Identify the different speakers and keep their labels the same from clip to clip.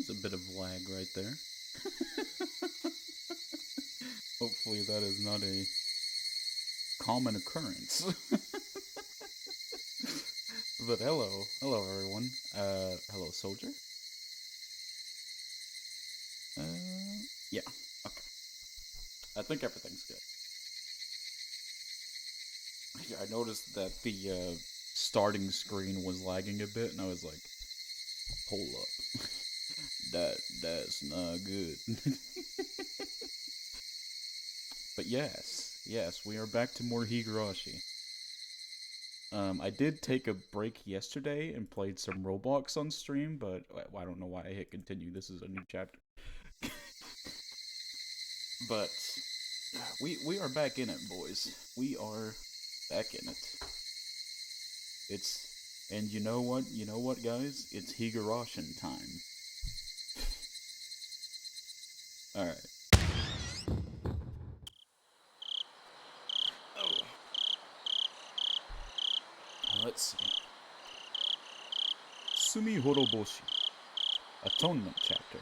Speaker 1: seems a bit of lag right there. Hopefully that is not a common occurrence. But hello everyone. Hello soldier. Yeah, okay. I think everything's good. I noticed that the starting screen was lagging a bit, and I was like, hold up. That's not good. But yes, we are back to more Higurashi. I did take a break yesterday and played some Roblox on stream, but I don't know why I hit continue. This is a new chapter. But we are back in it, boys. We are back in it. And you know what? You know what, guys? It's Higurashin time. All right. Oh. Let's see. Sumi Horoboshi. Atonement chapter.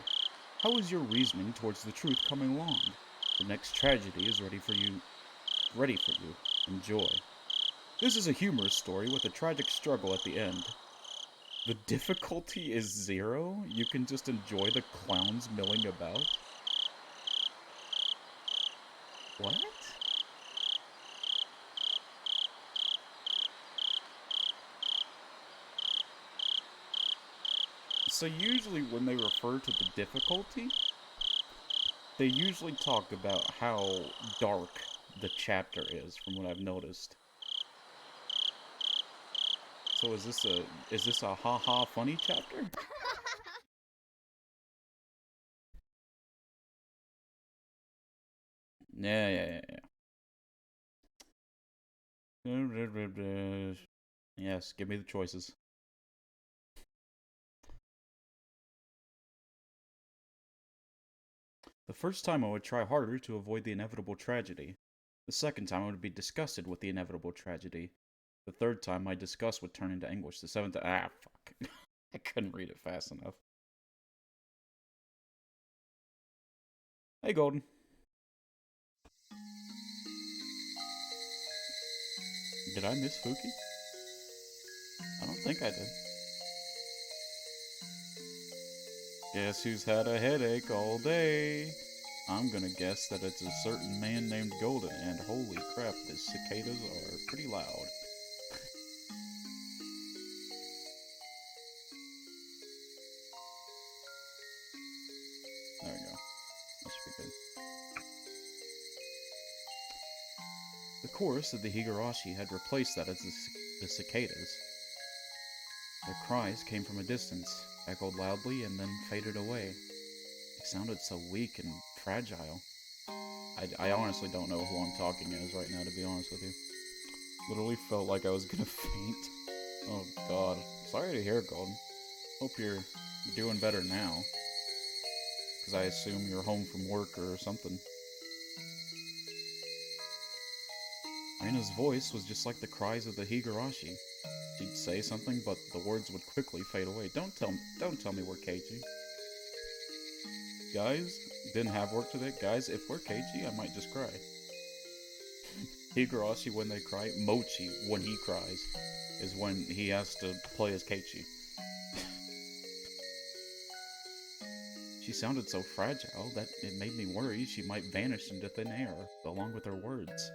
Speaker 1: How is your reasoning towards the truth coming along? The next tragedy is ready for you. Enjoy. This is a humorous story with a tragic struggle at the end. The difficulty is 0? You can just enjoy the clowns milling about? What? So usually when they refer to the difficulty, they usually talk about how dark the chapter is, from what I've noticed. So is this a haha funny chapter? Yeah. Yes, give me the choices. The first time I would try harder to avoid the inevitable tragedy. The second time I would be disgusted with the inevitable tragedy. The third time my disgust would turn into anguish. The seventh fuck. I couldn't read it fast enough. Hey, Golden. Did I miss Fuki? I don't think I did. Guess who's had a headache all day? I'm gonna guess that it's a certain man named Golden, and holy crap, the cicadas are pretty loud. There we go. That should be good. The chorus of the Higurashi had replaced that as the cicadas. Their cries came from a distance, echoed loudly, and then faded away. They sounded so weak and fragile. I honestly don't know who I'm talking as right now, to be honest with you. Literally felt like I was gonna faint. Oh god. Sorry to hear, Golden. Hope you're doing better now. Because I assume you're home from work or something. Aina's voice was just like the cries of the Higurashi. She'd say something, but the words would quickly fade away. Don't tell me we're Keiichi. Guys, didn't have work today. Guys, if we're Keiichi, I might just cry. Higurashi when they cry. Mochi when he cries is when he has to play as Keiichi. She sounded so fragile that it made me worry she might vanish into thin air, along with her words.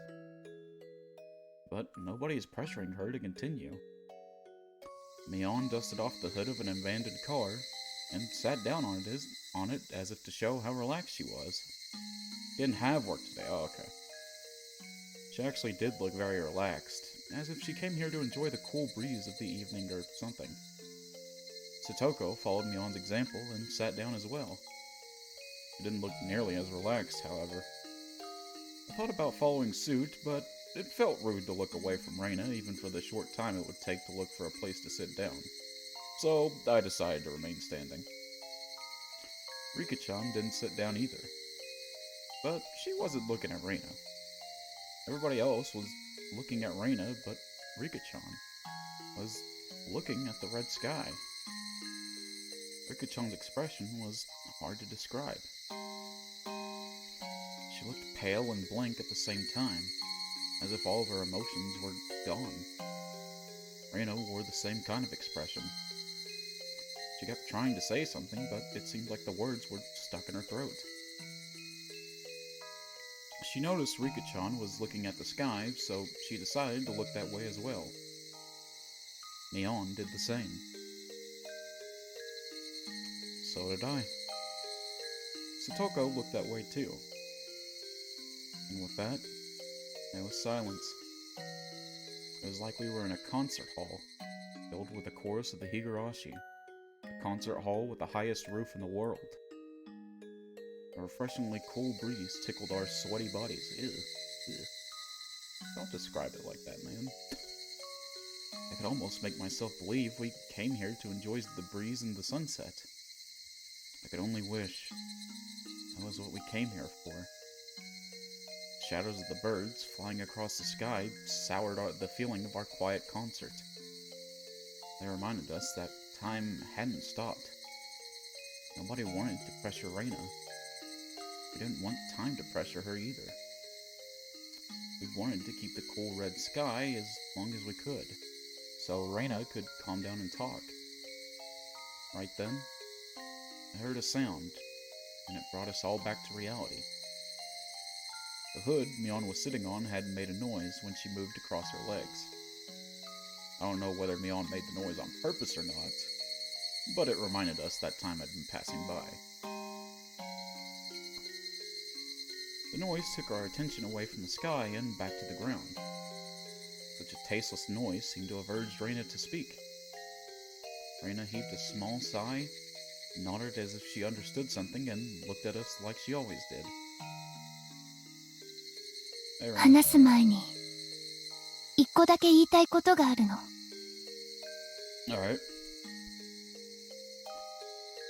Speaker 1: But nobody is pressuring her to continue. Mion dusted off the hood of an abandoned car and sat down on it as if to show how relaxed she was. Didn't have work today. Oh, okay. She actually did look very relaxed, as if she came here to enjoy the cool breeze of the evening or something. Satoko followed Mion's example and sat down as well. She didn't look nearly as relaxed, however. I thought about following suit, but it felt rude to look away from Reina, even for the short time it would take to look for a place to sit down. So I decided to remain standing. Rika-chan didn't sit down either. But she wasn't looking at Reina. Everybody else was looking at Reina, but Rika-chan was looking at the red sky. Rika-chan's expression was hard to describe. She looked pale and blank at the same time, as if all of her emotions were gone. Reina wore the same kind of expression. She kept trying to say something, but it seemed like the words were stuck in her throat. She noticed Rika-chan was looking at the sky, so she decided to look that way as well. Mion did the same. So did I. Satoko looked that way too. And with that, there was silence. It was like we were in a concert hall, filled with the chorus of the Higurashi, a concert hall with the highest roof in the world. A refreshingly cool breeze tickled our sweaty bodies. Ew. Ew. Don't describe it like that, man. I could almost make myself believe we came here to enjoy the breeze and the sunset. I could only wish that was what we came here for. Shadows of the birds flying across the sky soured the feeling of our quiet concert. They reminded us that time hadn't stopped. Nobody wanted to pressure Reina. We didn't want time to pressure her either. We wanted to keep the cool red sky as long as we could, so Reina could calm down and talk. Right then, I heard a sound, and it brought us all back to reality. The hood Mion was sitting on had made a noise when she moved across her legs. I don't know whether Mion made the noise on purpose or not, but it reminded us that time had been passing by. The noise took our attention away from the sky and back to the ground. Such a tasteless noise seemed to have urged Reina to speak. Reina heaved a small sigh, nodded as if she understood something, and looked at us like she always did. Hey, Reina.
Speaker 2: 話す前に一個だけ言いたいことがあるの。
Speaker 1: Alright.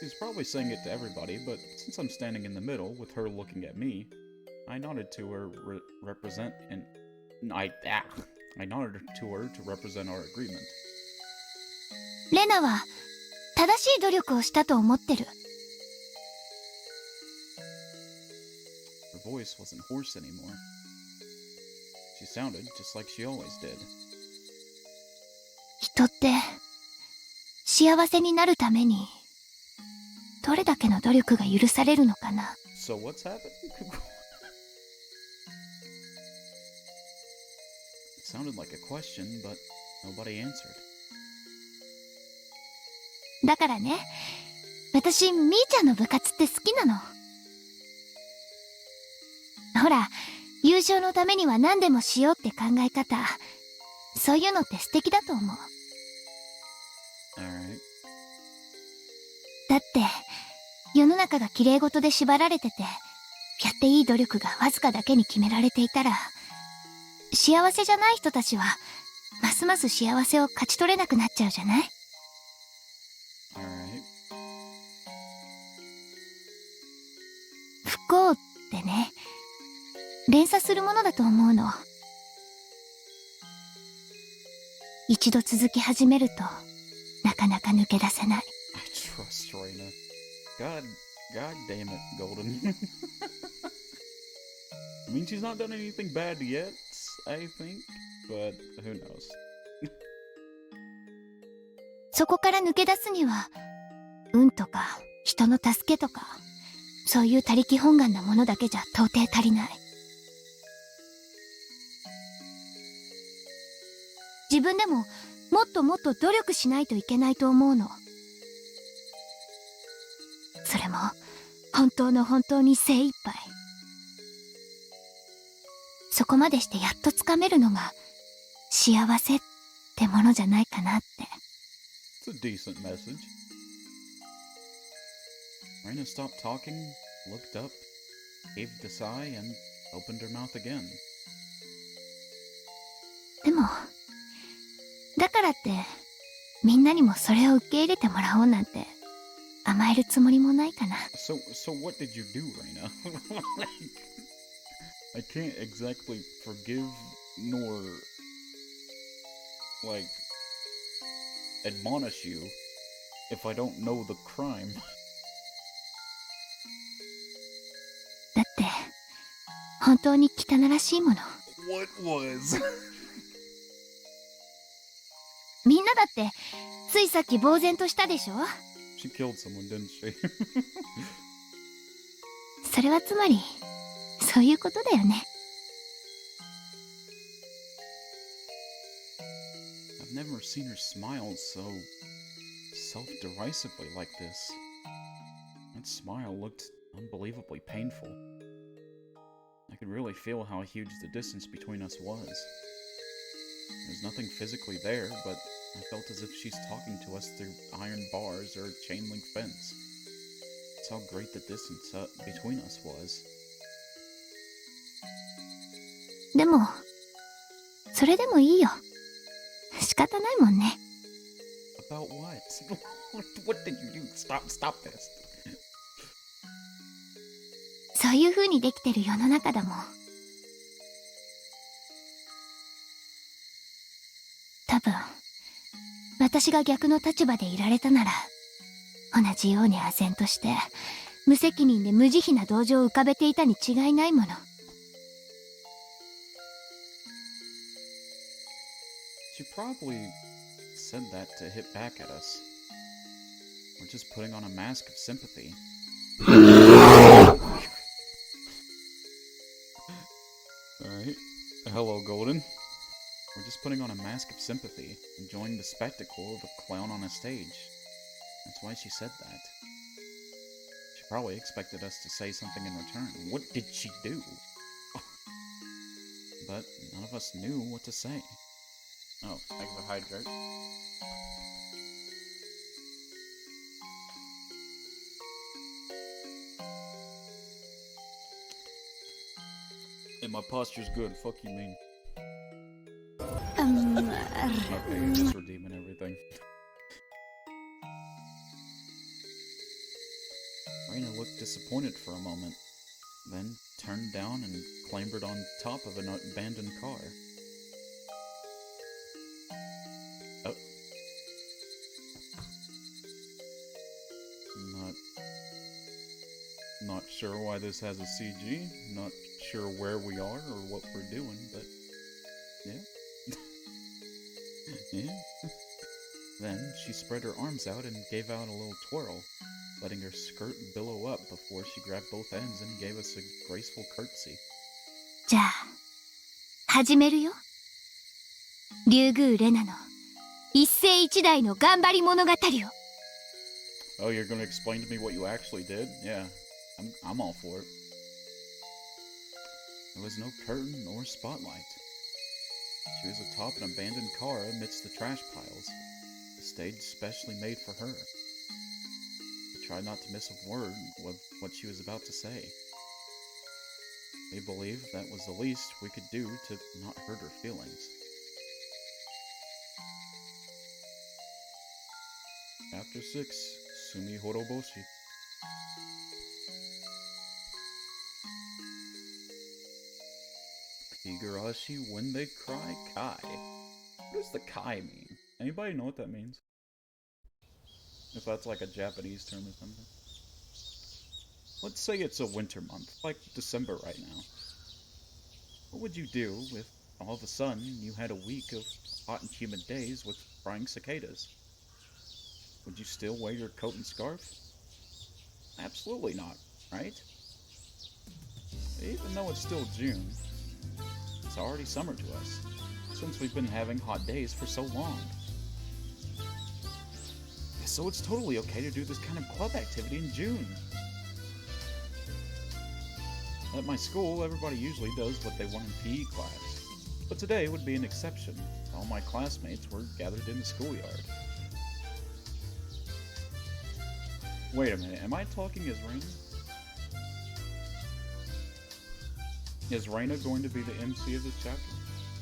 Speaker 1: She's probably saying it to everybody, but since I'm standing in the middle with her looking at me, I nodded to her I nodded to her to represent our agreement.
Speaker 2: レナは正しい努力をしたと思ってる。
Speaker 1: Her voice wasn't hoarse anymore. She sounded just like she always did.
Speaker 2: 人って幸せになるためにどれだけの努力が許されるのかな。
Speaker 1: So what's happening? It sounded like a question, but nobody answered.
Speaker 2: だからね、私みーちゃんの部活って好きなの。ほら、優勝のためには何でもしようって考え方、そういうのって素敵だと思う。
Speaker 1: Alright.
Speaker 2: だって世の中が綺麗事で縛られてて、やっていい努力がわずかだけに決められていたら、幸せじゃない人たちはますます幸せを勝ち取れなくなっちゃうじゃない？
Speaker 1: Alright.
Speaker 2: 不幸ってね、連鎖するものだと思うの。一度続き始めるとなかなか抜け出せない。
Speaker 1: I trust Reina. God damn it, Golden. I mean, she's not done anything bad yet, I think, but who knows.
Speaker 2: そこから抜け出すには、運とか人の助けとか、そういう他力本願なものだけじゃ到底足りない。自分でももっともっと努力しないといけないと思うの。それも本当に精一杯。そこまでしてやっとつかめるのが幸せってものじゃないかなって。
Speaker 1: It's a decent message. Reina stopped talking, looked up, heaved a sigh, and opened her mouth again.
Speaker 2: でも、だからってみんなにもそれを受け入れてもらおうなんて甘えるつもりもないかな。
Speaker 1: So what did you do, Reina? Like, I can't exactly forgive nor, like, admonish you if I don't know the crime?
Speaker 2: だって、本当に汚らしいもの。
Speaker 1: What was?
Speaker 2: みんなだって、ついさっき呆然としたでしょ？
Speaker 1: She killed someone, didn't she?
Speaker 2: それはつまり、そういうことだよね。
Speaker 1: I've never seen her smile so self-derisively like this. That smile looked unbelievably painful. I could really feel how huge the distance between us was. There's nothing physically there, but I felt as if she's talking to us through iron bars or a chain-link fence. That's how great the distance between us was.
Speaker 2: でも、それでもいいよ。仕方ないもんね。
Speaker 1: About what? What did you do? Stop this.
Speaker 2: そういう風にできてる世の中だもん。多分、私が逆の立場でいられたなら、同じように唖然として、無責任で無慈悲な同情を浮かべていたに違いないもの。
Speaker 1: She probably said that to hit back at us. We're just putting on a mask of sympathy. Alright. Hello, Golden. We're just putting on a mask of sympathy, enjoying the spectacle of a clown on a stage. That's why she said that. She probably expected us to say something in return. What did she do? But none of us knew what to say. Oh, thanks for hydrate. And my posture's good, fuck you mean. Okay, you're just redeeming everything. Raina looked disappointed for a moment, then turned down and clambered on top of an abandoned car. Oh. Not sure why this has a CG, not sure where we are or what we're doing, but yeah. Yeah. Then she spread her arms out and gave out a little twirl, letting her skirt billow up before she grabbed both ends and gave us a graceful curtsy.
Speaker 2: じゃあ、始めるよ。竜宮レナの一世一代の頑張り物語を。
Speaker 1: Oh, you're gonna explain to me what you actually did? Yeah, I'm all for it. There was no curtain or spotlight. She was atop an abandoned car amidst the trash piles, a stage specially made for her. We tried not to miss a word of what she was about to say. We believed that was the least we could do to not hurt her feelings. Chapter 6, Sumi Horoboshi. Higurashi when they cry Kai. What does the Kai mean? Anybody know what that means? If that's like a Japanese term or something. Let's say it's a winter month, like December right now. What would you do if all of a sudden you had a week of hot and humid days with frying cicadas? Would you still wear your coat and scarf? Absolutely not, right? Even though it's still June, it's already summer to us, since we've been having hot days for so long. So it's totally okay to do this kind of club activity in June. At my school, everybody usually does what they want in PE class, but today would be an exception. All my classmates were gathered in the schoolyard. Wait a minute, am I talking as Raina? Is Raina going to be the MC of this chapter?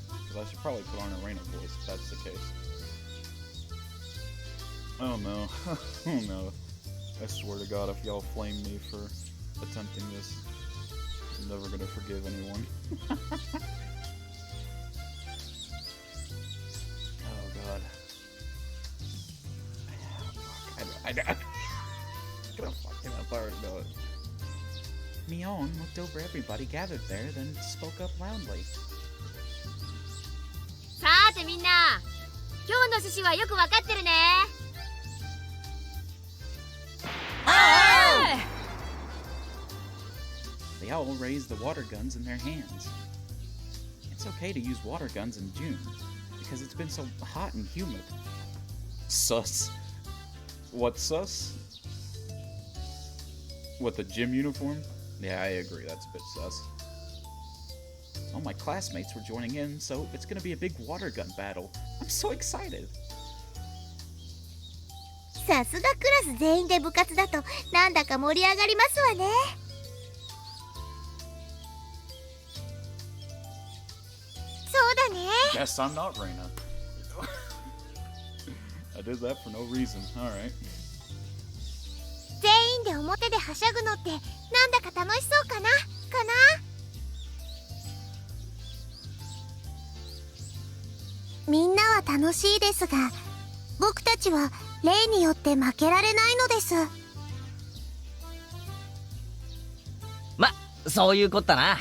Speaker 1: Because I should probably put on a Raina voice if that's the case. Oh no. Oh no. I swear to God, if y'all flame me for attempting this, I'm never gonna forgive anyone. Oh God. I know. Gonna fucking up, I already know it. Mion looked over everybody gathered there, then spoke up loudly.
Speaker 3: さーてみんな、今日の趣旨はよくわかってるね。
Speaker 1: They all raised the water guns in their hands. It's okay to use water guns in June, because it's been so hot and humid. Sus. What sus? What, the gym uniform? Yeah, I agree, that's a bit sus. All my classmates were joining in, so it's gonna be a big water gun battle. I'm so excited.
Speaker 2: さすがクラス全員で部活だとなんだか盛り上がりますわね。そうだね。
Speaker 1: Guess I'm not Reina. I did that for no reason. Alright.
Speaker 2: 全員で表ではしゃぐのってなんだか楽しそうかなみんなは楽しいですが、僕たちは例によって負けられないのです。
Speaker 4: ま、そういうこったな。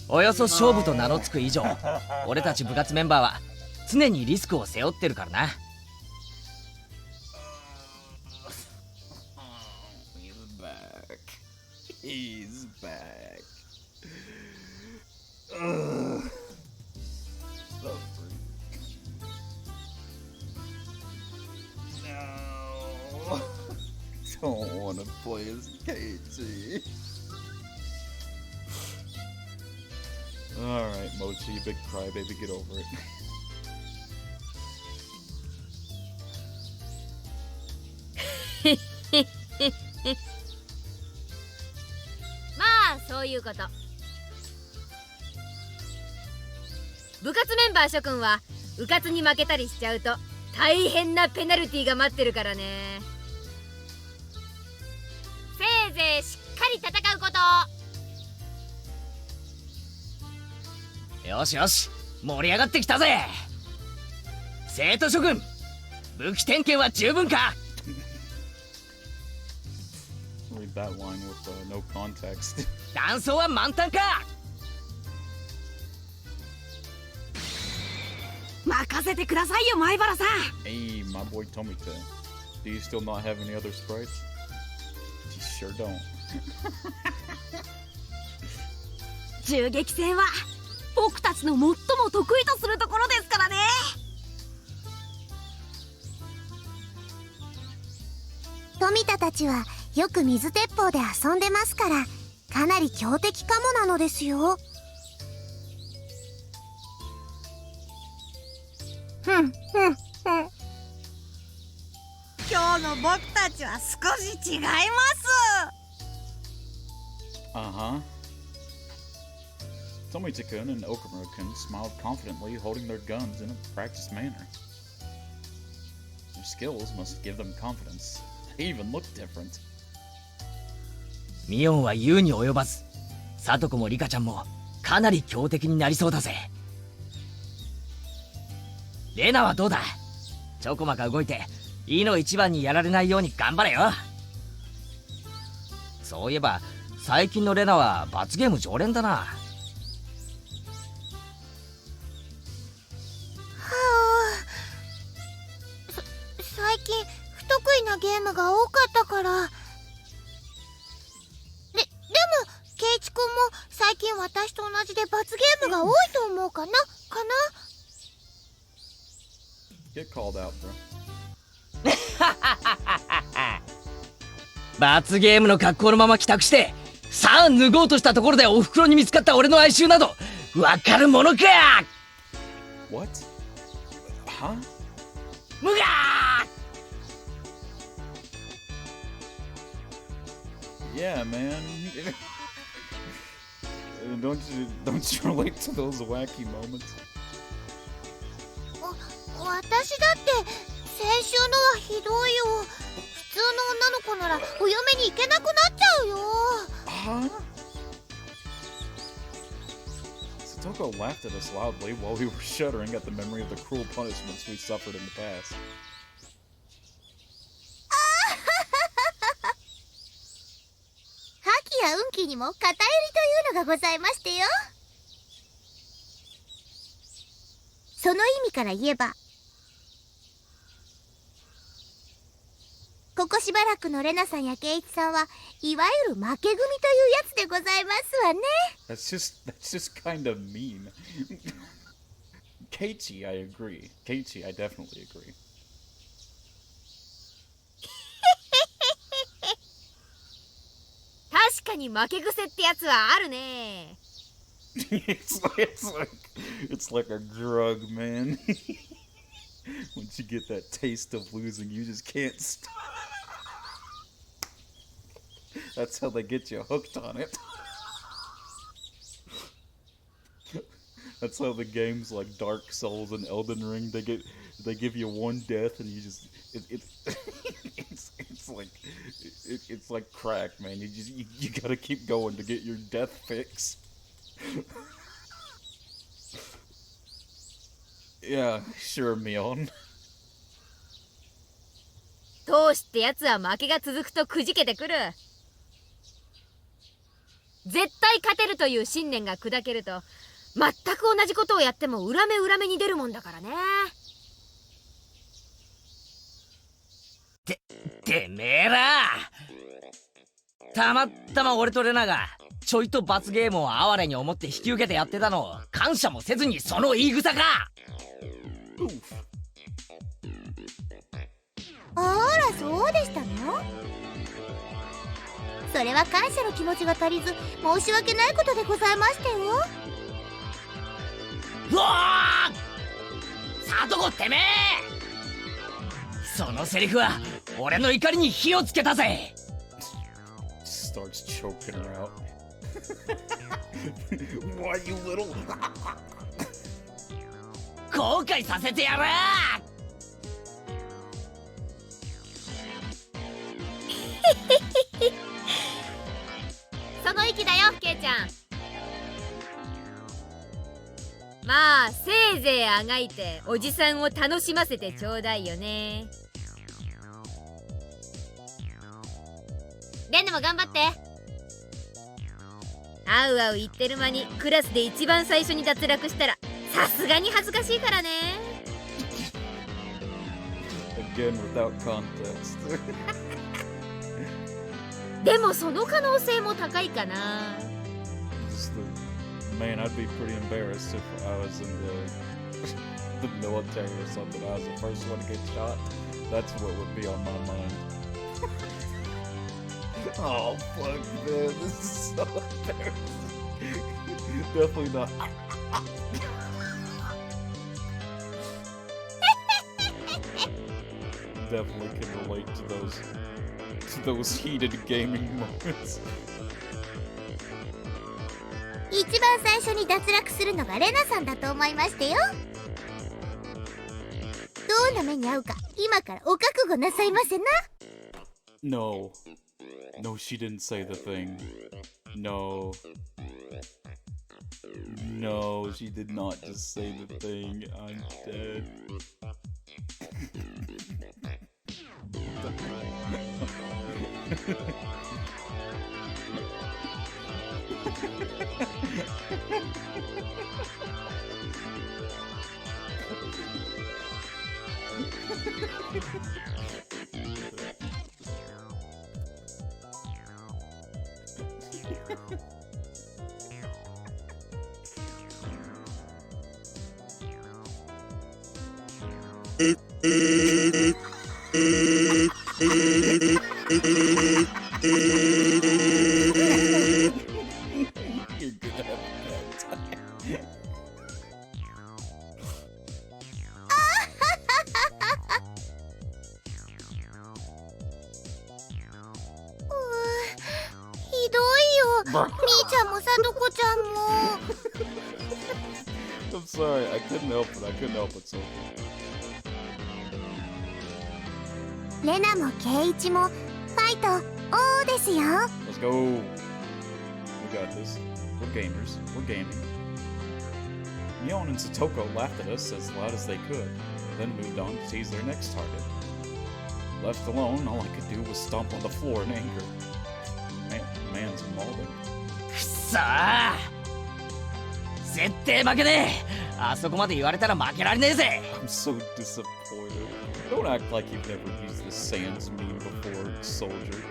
Speaker 4: およそ勝負と名の付く以上、俺たち部活メンバーは常にリスクを背負ってるからな。
Speaker 1: He's back. So free. No. Don't want to play as KT. Alright, Mochi, big crybaby, get over it.
Speaker 3: まあそういうこと。部活メンバー諸君は部活に負けたりしちゃうと大変なペナルティーが待ってるからね。せいぜいしっかり戦うこと。
Speaker 4: よしよし、盛り上がってきたぜ。生徒諸君、武器点検は十分か。
Speaker 1: Read that line with no context.
Speaker 4: 弾倉は満タンか。
Speaker 3: 任せてくださいよ、前原さん。
Speaker 1: Hey, my boy Tomita. Do you still not have any other sprites? You sure don't.
Speaker 3: 銃撃戦は僕たちの最も得意とするところですからね。
Speaker 2: 富田たちはよく水鉄砲で遊んでますから、かなり強敵かもなのですよ。
Speaker 3: 今日の僕たちは少し違います。
Speaker 1: Uh-huh. Tomita-kun and Okamura-kun smiled confidently, holding their guns in a practiced manner. Their skills must give them confidence. They even look different.
Speaker 4: ミオンは言うに及ばず、サトコもリカちゃんもかなり強敵になりそうだぜ。レナはどうだ。ちょこまか動いていの一番にやられないように頑張れよ。そういえば最近のレナは罰ゲーム常連だな。
Speaker 2: 最近不得意なゲームが多かったから。でもケイチ君も最近私と同じで罰ゲームが多いと思うかな。
Speaker 1: Get called out, bro.
Speaker 4: 罰ゲームの格好のまま帰宅して、さあ脱ごうとしたところでお袋に見つかった俺の哀愁などわかるものか。
Speaker 1: What? Huh?
Speaker 4: 無我。
Speaker 1: Yeah, man. Don't you relate to those wacky moments?
Speaker 2: 私だって先週のはひどいよ。普通の女の子ならお嫁に行けなくなっちゃうよ。
Speaker 1: Huh? Satoko laughed at us loudly while we were shuddering at the memory of the cruel punishments we suffered in the past.
Speaker 2: った運気にも肩入りというのがございましてよ。その意味から言えば、ここしばらくのレナさんやケイイチさんはいわゆる負け組というやつでございますわね。
Speaker 1: That's just kind of mean. Keiichi, I agree. Keiichi, I definitely agree.
Speaker 3: 確かに負け癖ってやつはあるね。
Speaker 1: it's like a drug, man. Once you get that taste of losing, you just can't stop. That's how they get you hooked on it. That's how the games like Dark Souls and Elden Ring, they give you one death and you just it's like crack, man. You gotta keep going to get your death fix. Yeah, sure, Mion.
Speaker 3: 闘志ってやつは負けが続くとくじけてくる。絶対勝てるという信念が砕けると、全く同じことをやっても裏目裏目に出るもんだからね。
Speaker 4: てめえら、たまたま俺とレナがちょいと罰ゲームを哀れに思って引き受けてやってたのを感謝もせずにその言い草か。
Speaker 2: あら、そうでしたの？それは感謝の気持ちが足りず申し訳ないことでございましたよ。
Speaker 4: うわー、さとこてめえ、そのセリフは俺の怒りに火をつけたぜ。
Speaker 1: Starts choking her out. Why, you little...
Speaker 4: 後悔させてやる。
Speaker 3: その意気だよ、ケイちゃん。まあせいぜいあがいておじさんを楽しませてちょうだいよね。レンヌも頑張って。あうあう言ってる間にクラスで一番最初に脱落したらさすがに恥ずかしいからね。
Speaker 1: Again, without context.
Speaker 3: でもその可能性も高いかな。
Speaker 1: Man, I'd be pretty embarrassed if I was in the military or something. I was the first one to get shot. That's what would be on my mind. Oh, fuck, man. This is so embarrassing. Definitely not. Definitely can relate to those heated gaming moments.
Speaker 2: 一番最初に脱落するのがレナさんだと思いましたよ。どんな目に遭うか今からお覚悟なさいませな。
Speaker 1: No. No, she didn't say the thing. No. No, she did not just say the thing. I'm dead. You're gonna have a bad time.
Speaker 2: ひどいよ。みーちゃんもさとこちゃんも。
Speaker 1: I'm sorry, I couldn't help it. I couldn't help it, so.
Speaker 2: レナもケイイチもファイトおーですよ。
Speaker 1: Let's go. We got this. We're gamers. We're gaming. Mion and Satoko laughed at us as loud as they could, then moved on to seize their next target. Left alone, all I could do was stomp on the floor in anger. man's mauling.
Speaker 4: くそー、絶対負けねえ。あそこまで言われたら負けられねえぜ。
Speaker 1: I'm so disappointed. Don't act like you've never used the Sans meme before, soldier.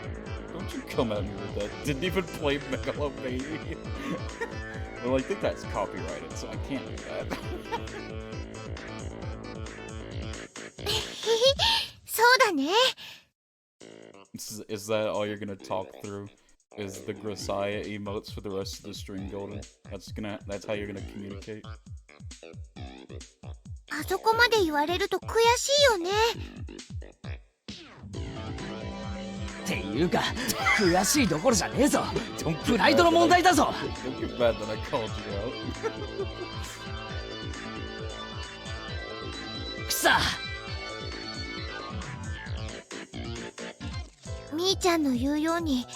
Speaker 1: Don't you come at me with that. Didn't even play Megalomania. Well, I think that's copyrighted, so I can't do that.
Speaker 2: そうだね。
Speaker 1: Is that all you're gonna talk through? Is the Grisaya emotes for the rest of the stream, Golden? That's how you're gonna communicate?
Speaker 2: あそこまで言われると悔しいよね。
Speaker 4: っていうか悔しいどころじゃねえぞ。
Speaker 1: Don't
Speaker 4: プ
Speaker 1: get
Speaker 4: ライドの
Speaker 1: mad
Speaker 4: 問題だぞ。
Speaker 1: Don't get mad that I called you out.
Speaker 4: くさ、
Speaker 2: みーちゃんの言うように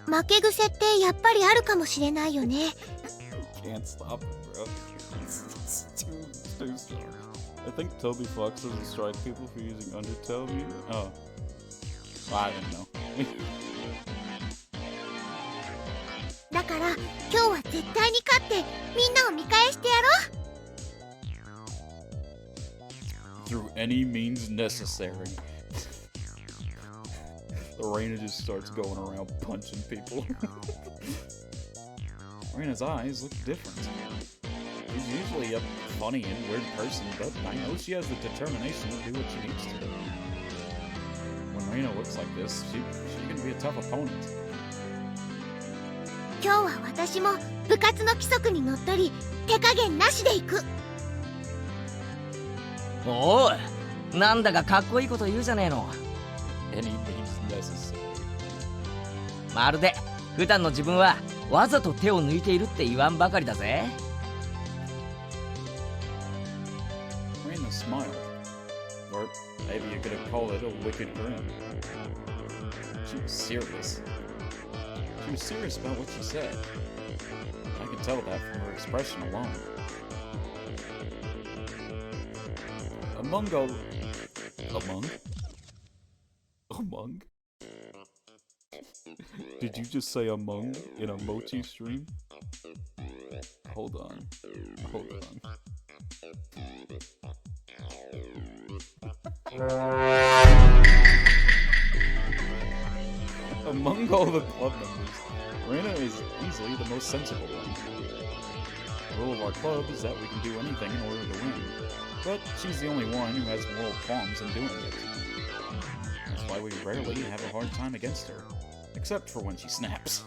Speaker 2: 負け癖ってやっぱりあるかもしれないよね。
Speaker 1: Can't stop it, bro. It's too strong. I think Toby Fox doesn't strike people for using Undertale music. Oh. Well, I didn't know.
Speaker 2: だから今日は絶対に勝ってみんなを見返してやろう。
Speaker 1: Through any means necessary. Reina just starts going around punching people. Reina's eyes look different. She's usually a funny and weird person, but I know she has the determination to do what she needs to. When Reina looks like this, she's gonna be a tough opponent.
Speaker 2: 今日は私も部活の規則にのっとり手加減なしでいく。
Speaker 4: おい、なんだかかっこいいこと言うじゃねえの。
Speaker 1: Any means necessary.
Speaker 4: まるで普段の自分はわざと手を抜いているって言わんばかりだぜ。
Speaker 1: Reina smiled. Or maybe you could have called it a wicked grin. She was serious. She was serious about what she said. I could tell that from her expression alone. Among? Did you just say among in a mochi stream? Hold on. Among all the club members, Reina is easily the most sensible one. The rule of our club is that we can do anything in order to win, but she's the only one who has moral qualms in doing it. That's why we rarely have a hard time against her, except for when she snaps.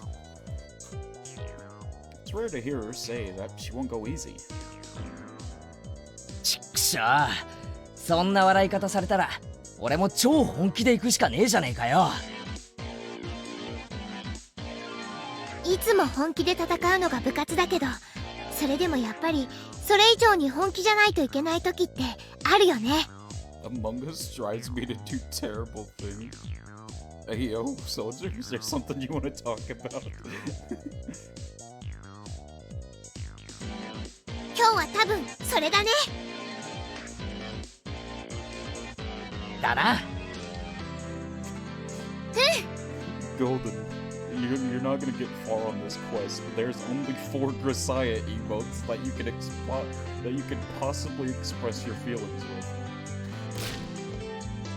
Speaker 1: It's rare to hear her say that she won't go easy.
Speaker 4: ちっくしょう、そんな笑い方されたら俺も超本気で行くしかねえじゃねえかよ。
Speaker 2: いつも本気で戦うのが部活だけど、それでもやっぱりそれ以上に本気じゃないといけない時ってあるよね。
Speaker 1: Among Us drives me to do terrible things. Hey yo, soldier, is there something you want to talk about?
Speaker 2: 今日は多分それだね。
Speaker 4: だな。
Speaker 1: Golden, you're not gonna get far on this quest. There's only 4 Grisaya emotes that you can possibly express your feelings with.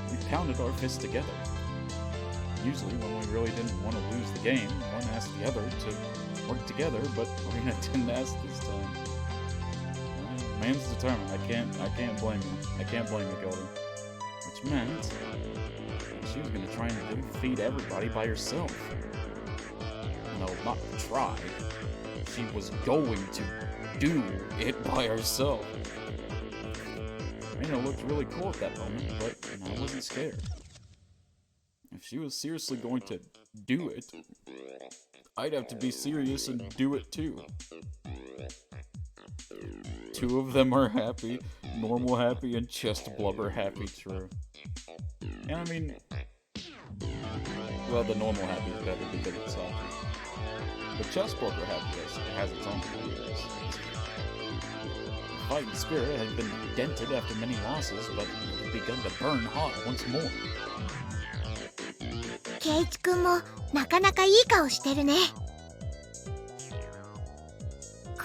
Speaker 1: We counted our fists together. Usually, when we really didn't want to lose the game, one asked the other to work together, but Reina didn't ask this time. Man's determined. I can't blame you. I can't blame you, Golden. Which meant that she was gonna try and defeat everybody by herself. No, not try. She was going to do it by herself. Reina looked really cool at that moment, but I wasn't scared. If she was seriously going to do it, I'd have to be serious and do it too. 2 of them are happy, normal happy, and chest blubber happy, true. And I mean, well, the normal happy is better because it's salty. The chest blubber happy has its own features. The fighting spirit had been dented after many losses, but it had begun to burn hot once more.
Speaker 2: ケイチくんもなかなかいい顔してるね。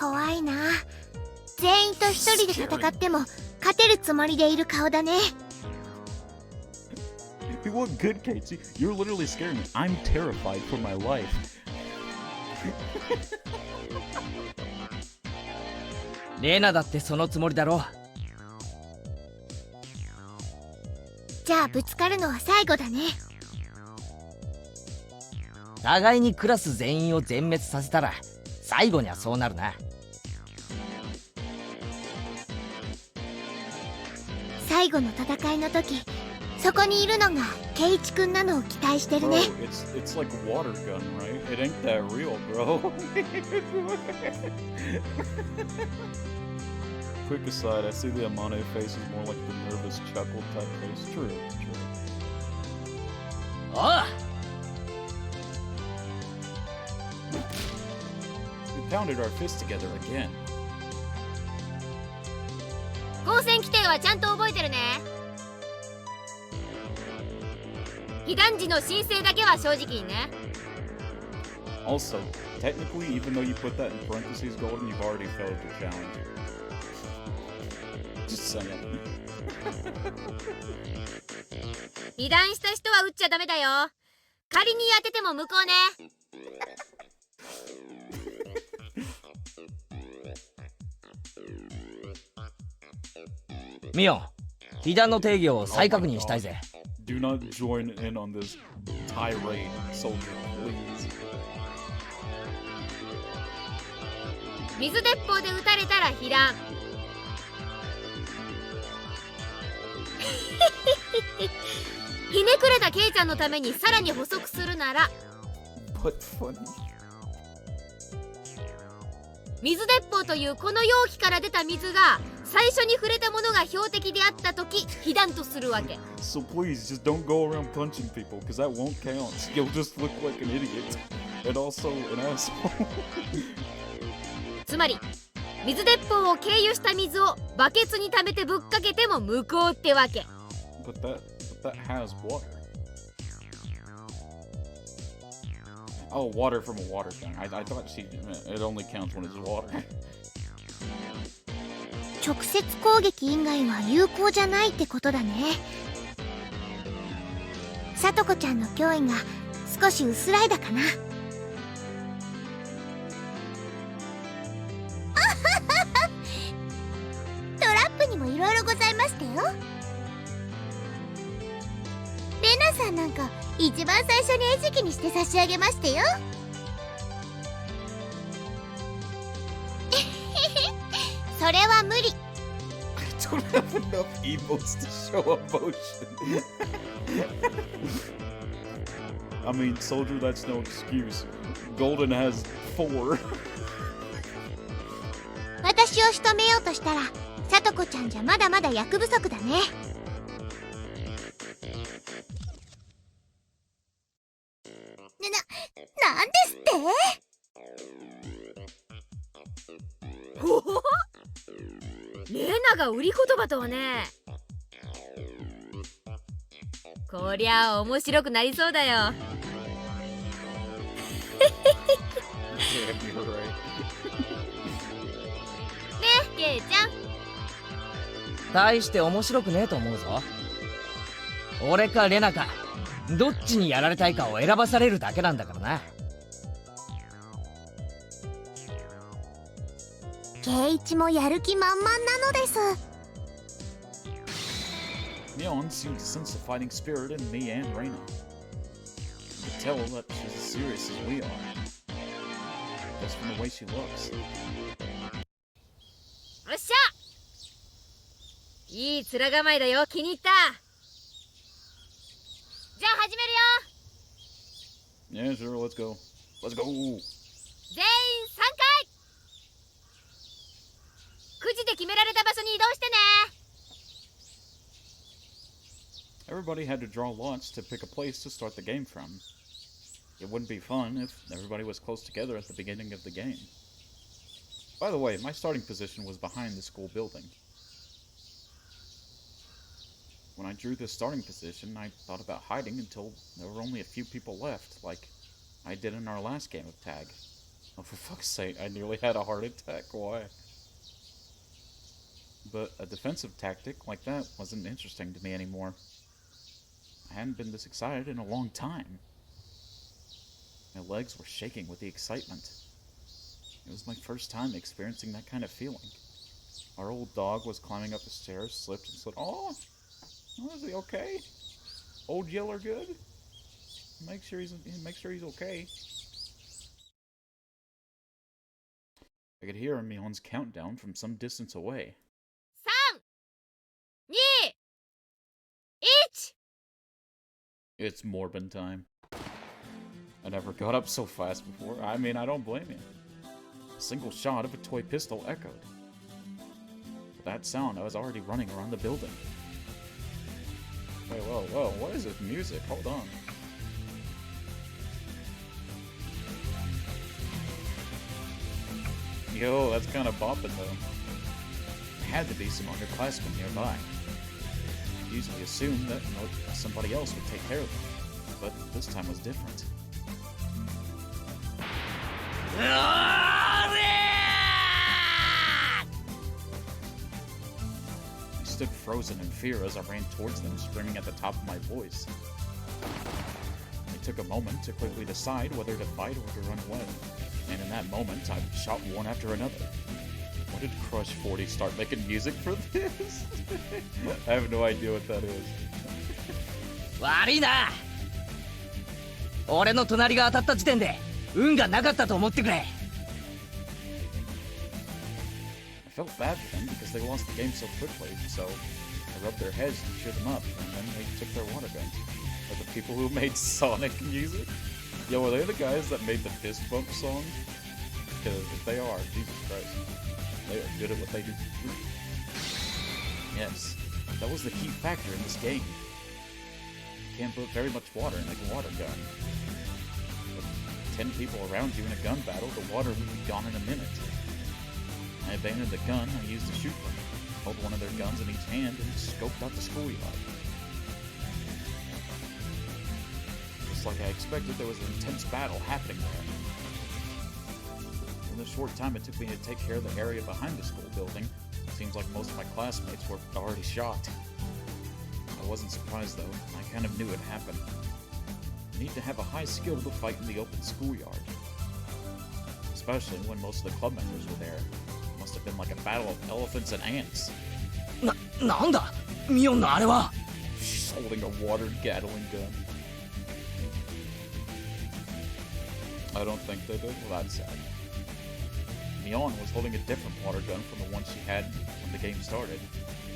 Speaker 2: 怖いな。全員と一人で戦っても勝てるつもりでいる顔だね。
Speaker 1: What good, Casey? You're literally scaring me. I'm terrified for my life.
Speaker 4: レナだってそのつもりだろう。
Speaker 2: じゃあぶつかるのは最後だね。
Speaker 4: 互いにクラス全員を全滅させたら最後にはそうなるな。
Speaker 2: 最後の戦いの時、そこにいるのがケイイチくんなのを期待してる
Speaker 1: Bro,
Speaker 2: ね。
Speaker 1: it's like water gun, right? It ain't that real, bro. Quick aside, I see the Amane face is more like the nervous chuckle type face. True, true.
Speaker 4: おう
Speaker 1: We pounded our fists together again.
Speaker 3: 光線規定はちゃんと覚えてるね。被弾時の申請だけは正直にね。
Speaker 1: Also, technically, even though you put that in parentheses, Golden, you've already failed your challenge. Just saying.
Speaker 3: 被弾した人は撃っちゃダメだよ。仮に当てても無効ね。
Speaker 4: ミオン、被弾の定義を再確認したいぜ。
Speaker 1: Do not join in on this tirade, soldier, please.
Speaker 3: 水鉄砲で撃たれたら被弾。ひねくれたケイちゃんのためにさらに補足するなら、
Speaker 1: But funny.
Speaker 3: 水鉄砲というこの容器から出た水が最初に触れたものが標的であったとき被弾とするわけ。
Speaker 1: So please, just don't go around punching people, because that won't count. You'll just look like an idiot. And also an asshole.
Speaker 3: つまり水鉄砲を経由した水をバケツに溜めてぶっかけても無効ってわけ。
Speaker 1: But that has water. Oh, water from a water gun. I thought it only counts when it's water.
Speaker 2: 直接攻撃以外は有効じゃないってことだね。さとこちゃんの脅威が少し薄らいだかな。トラップにもいろいろございましたよ。レナさんなんか一番最初に餌食にして差し上げましたよ。それは無理。
Speaker 1: I don't have enough emotes to show emotion. I mean, soldier, that's no excuse. Golden has 4.
Speaker 2: 私を仕留めようとしたらさとこちゃんじゃまだまだ役不足だね。なんですって？
Speaker 3: ほほほ、レナが売り言葉とはね。こりゃ面白くなりそうだよ。
Speaker 1: Damn, you're right.
Speaker 3: ね、ケイちゃん。
Speaker 4: 大して面白くねえと思うぞ。俺かレナかどっちにやられたいかを選ばされるだけなんだからな。
Speaker 2: ケイイチもやる気満々なのです。
Speaker 1: Neon seemed to sense the fighting spirit in me and Reina. You could tell that she's as serious as we are. Just from the way she looks.
Speaker 3: よっしゃ、いい面構えだよ。気に入った。じゃあ始めるよ。
Speaker 1: Yeah, sure, let's go. Let's go!
Speaker 3: 全員3回。くじで決められた場所に移動してね。
Speaker 1: Everybody had to draw lots to pick a place to start the game from. It wouldn't be fun if everybody was close together at the beginning of the game. By the way, my starting position was behind the school building. When I drew this starting position, I thought about hiding until there were only a few people left, like I did in our last game of tag. Oh, for fuck's sake, I nearly had a heart attack. Why? But a defensive tactic like that wasn't interesting to me anymore. I hadn't been this excited in a long time. My legs were shaking with the excitement. It was my first time experiencing that kind of feeling. Our old dog was climbing up the stairs, slipped and said, "Oh, is he okay? Old Yeller good? Make sure he's okay." I could hear Mion's countdown from some distance away.
Speaker 3: 3、2、1!
Speaker 1: It's Morbin time. I never got up so fast before. I mean, I don't blame you. A single shot of a toy pistol echoed. With that sound, I was already running around the building. Wait, whoa, what is this music? Hold on. Yo, that's kind of bopping though. There had to be some underclassmen nearby. I usually assumed that somebody else would take care of them, but this time was different. I stood frozen in fear as I ran towards them, screaming at the top of my voice. I took a moment to quickly decide whether to fight or to run away, and in that moment, I shot one after another. When did Crush 40 start making music for this? I have no idea what that is.
Speaker 4: 悪いな。俺の隣が当たった時点で運がなかったと思ってくれ。
Speaker 1: I felt bad for them because they lost the game so quickly, so I rubbed their heads to cheer them up, and then they took their water guns. Are the people who made Sonic music? Yo, are they the guys that made the fist bump song? Because if they are, Jesus Christ, they are good at what they do. Yes, that was the key factor in this game. You can't put very much water in a water gun. With 10 people around you in a gun battle, the water would be gone in a minute. I abandoned the gun I used to shoot them, held one of their guns in each hand, and scoped out the schoolyard. Just like I expected, there was an intense battle happening there. In the short time it took me to take care of the area behind the school building, it seems like most of my classmates were already shot. I wasn't surprised though, I kind of knew it happened. You need to have a high skill to fight in the open schoolyard. Especially when most of the club members were there. It must have been like a battle of elephants and ants.
Speaker 4: なんだミオンのあれは。
Speaker 1: She's holding a water Gatling gun. I don't think they did. Well, that's sad. Mion was holding a different water gun from the one she had when the game started.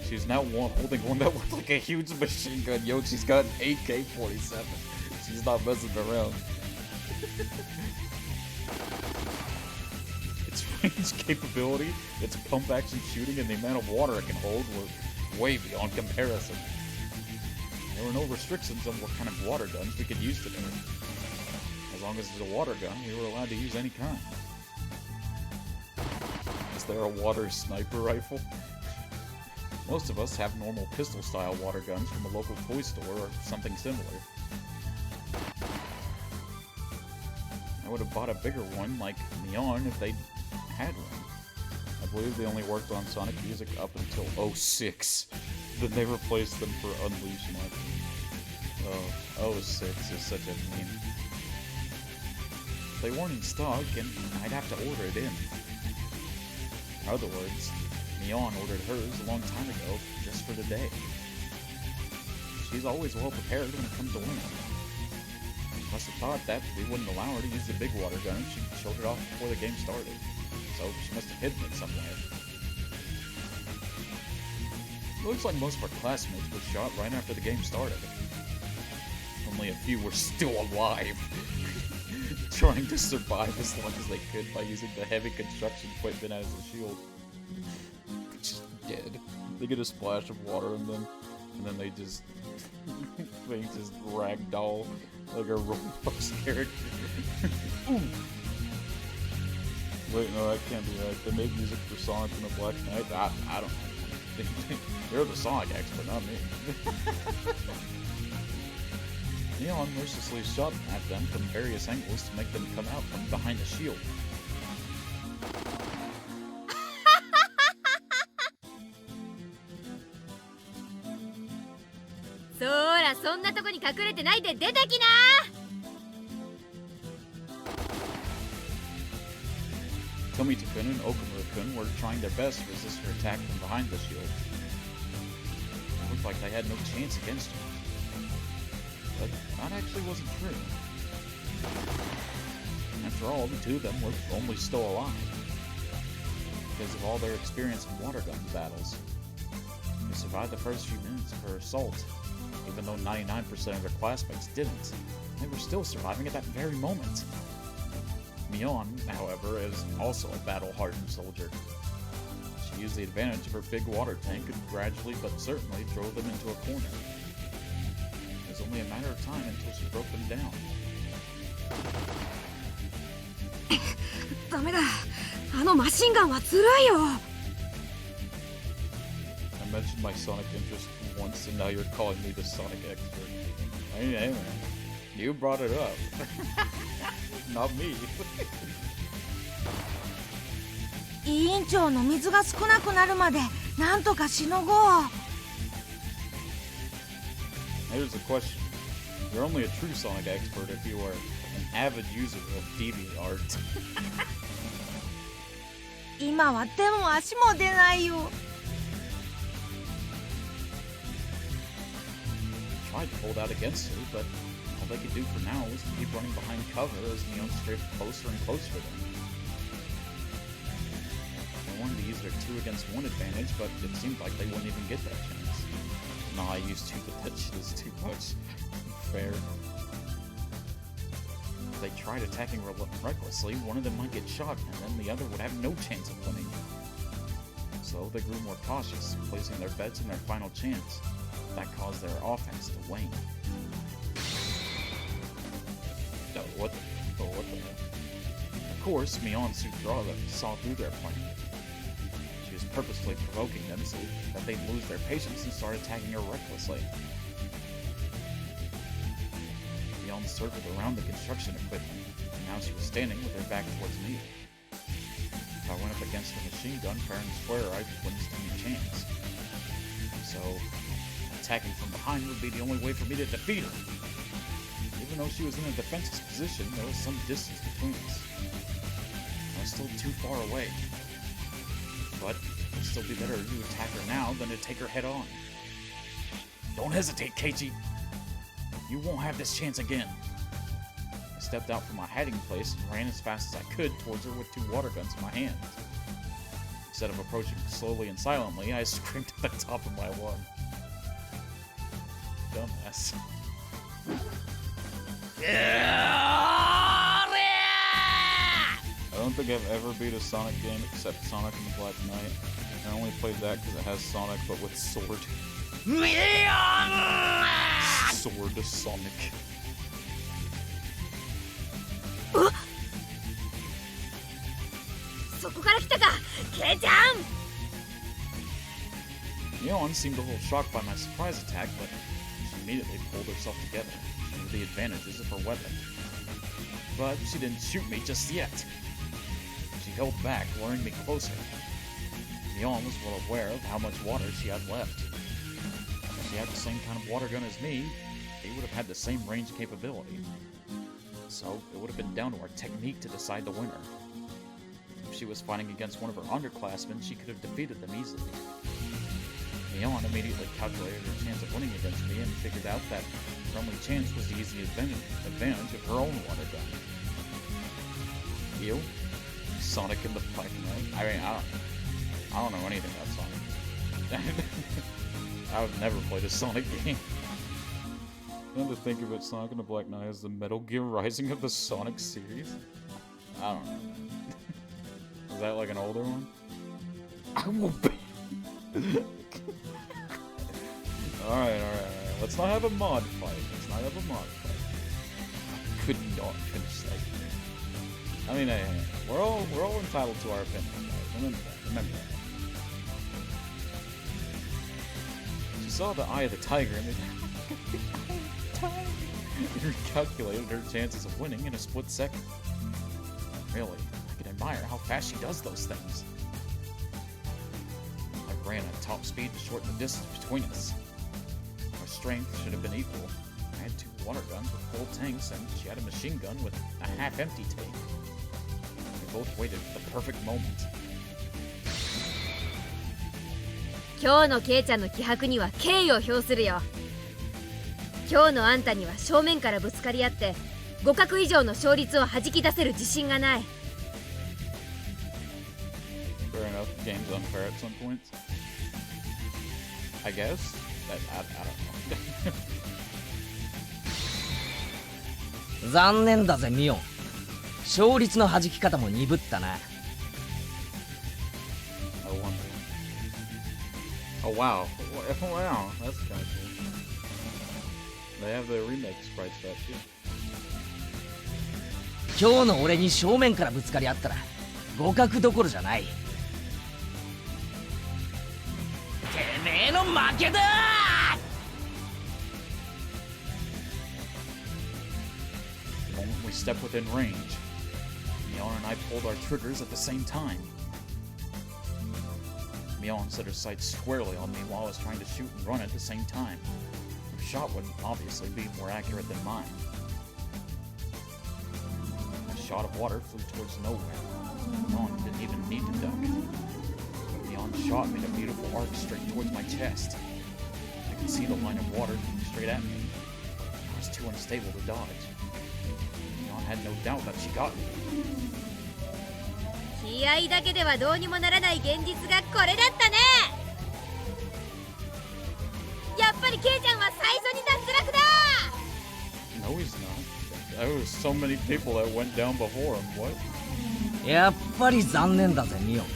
Speaker 1: She's now holding one that looked like a huge machine gun. Yo, she's got an AK-47. She's not messing around. Its range capability, its pump action shooting, and the amount of water it can hold were way beyond comparison. There were no restrictions on what kind of water guns we could use today. As long as it's a water gun, we were allowed to use any kind. Is there a water sniper rifle? Most of us have normal pistol-style water guns from a local toy store or something similar. I would have bought a bigger one like Neon if they had one. I believe they only worked on Sonic music up until 06. Then they replaced them for Unleash Mod. Oh, 06 is such a meme. They weren't in stock, and I'd have to order it in. In other words, Neon ordered hers a long time ago, just for the day. She's always well prepared when it comes to winning. Must have thought that we wouldn't allow her to use the big water gun if she showed it off before the game started. So she must have hidden it somewhere. It looks like most of our classmates were shot right after the game started. Only a few were still alive, trying to survive as long as they could by using the heavy construction equipment as a shield. Just dead. They get a splash of water and then they just ragdoll like a Roblox character. Wait, no, that can't be right. They made music for Sonic and the Black Knight. I don't know. They're the Sonic expert, not me. Neon mercilessly shot at them from various angles to make them come out from behind the shield.
Speaker 3: そんなとこに隠れてないで出てきな。
Speaker 1: Tomita-kun and Okamura-kun were trying their best to resist her attack from behind the shield. It looked like they had no chance against her. But that actually wasn't true. After all, the two of them were only still alive because of all their experience in water gun battles. They survived the first few minutes of her assault, even though 99% of their classmates didn't. They were still surviving at that very moment. Mion, however, is also a battle-hardened soldier. She used the advantage of her big water tank and gradually but certainly drove them into a corner. It was only a matter of time until she broke them down.
Speaker 3: ダメだ。あのマシンガンはずるいよ。
Speaker 1: I mentioned my Sonic interest once, and now you're calling me the Sonic expert. Hey, man. You brought it up. Not me.
Speaker 5: 委員長の水が少なくなるまでなんとかしのごう。
Speaker 1: Here's a question. You're only a true Sonic expert if you are an avid user of DeviantArt.
Speaker 5: 今は手も足も出ないよ。
Speaker 1: Tried to hold out against her, but all they could do for now was to keep running behind cover as Neon strafed closer and closer to them. They wanted to use their 2 against 1 advantage, but it seemed like they wouldn't even get that chance. No, I used to, but that shit is too much. Fair. If they tried attacking recklessly, one of them might get shot, and then the other would have no chance of winning. So they grew more cautious, placing their bets on their final chance. That caused their offense to wane. What the heck? Of course, Mion saw through their plan. She was purposely provoking them so that they'd lose their patience and start attacking her recklessly. Mion circled around the construction equipment, and now she was standing with her back towards me. If I went up against a machine gun fair and square, I wouldn't stand a chance. So, attacking from behind would be the only way for me to defeat her. Even though she was in a defensive position, there was some distance between us. I was still too far away. But it would still be better to attack her now than to take her head on. Don't hesitate, Keiichi! You won't have this chance again. I stepped out from my hiding place and ran as fast as I could towards her with 2 water guns in my hands. Instead of approaching slowly and silently, I screamed at the top of my lungs. Dumbass. I don't think I've ever beat a Sonic game except Sonic and the Black Knight. I only played that because it has Sonic but with sword. Sword Sonic. Neon seemed a little shocked by my surprise attack, but she immediately pulled herself together, showing the advantages of her weapon. But she didn't shoot me just yet. She held back, luring me closer. Neon was well aware of how much water she had left. If she had the same kind of water gun as me, they would have had the same range capability. So it would have been down to our technique to decide the winner. If she was fighting against one of her underclassmen, she could have defeated them easily. Neon immediately calculated her chance of winning against me and figured out that her only chance was to use the advantage of her own water gun. You? Sonic and the Black Knight? I mean, I don't know anything about Sonic. I've never played a Sonic game. And to think of it, Sonic and the Black Knight as the Metal Gear Rising of the Sonic series? I don't know. Is that like an older one? I will be... Alright. Let's not have a mod fight. I could not finish that game. I mean, hey, we're all entitled to our opinion, guys. Remember that. She saw the eye of the tiger and recalculated her chances of winning in a split second. Really, I can admire how fast she does those things. I ran at top speed to shorten the distance between us. Our strength should have been equal, water guns with full tanks, and she had a machine gun with a half-empty tank. They both waited for the perfect moment.
Speaker 3: 今日のケイちゃんの気迫には敬意を表するよ。今日のあんたには正面からぶつかり合って互角以上の勝率を弾き出せる自信がない。
Speaker 1: Fair enough, game's unfair at some points. I guess? I don't know.
Speaker 4: 残念だぜミオン。勝率の弾き方も鈍ったな。
Speaker 1: I wonder. Oh wow. Wow, that's kind of cool. They have the remake sprites for that too.
Speaker 4: 今日の俺に正面からぶつかり合ったら互角どころじゃない。てめえの負けだ
Speaker 1: The moment we stepped within range, Mion and I pulled our triggers at the same time. Mion set her sights squarely on me while I was trying to shoot and run at the same time. Her shot would obviously be more accurate than mine. A shot of water flew towards nowhere. Mion didn't even need to duck. Mion's shot made a beautiful arc straight towards my chest. I could see the line of water coming straight at me. I was too unstable to dodge. Mion had no doubt that she got me.
Speaker 3: 気合だけではどうにもならない現実がこれだったね。やっぱりケイちゃんは最初に脱落だ。
Speaker 1: No, he's not. There was so many people that went down before him. What?
Speaker 4: やっぱり残念だぜミオン。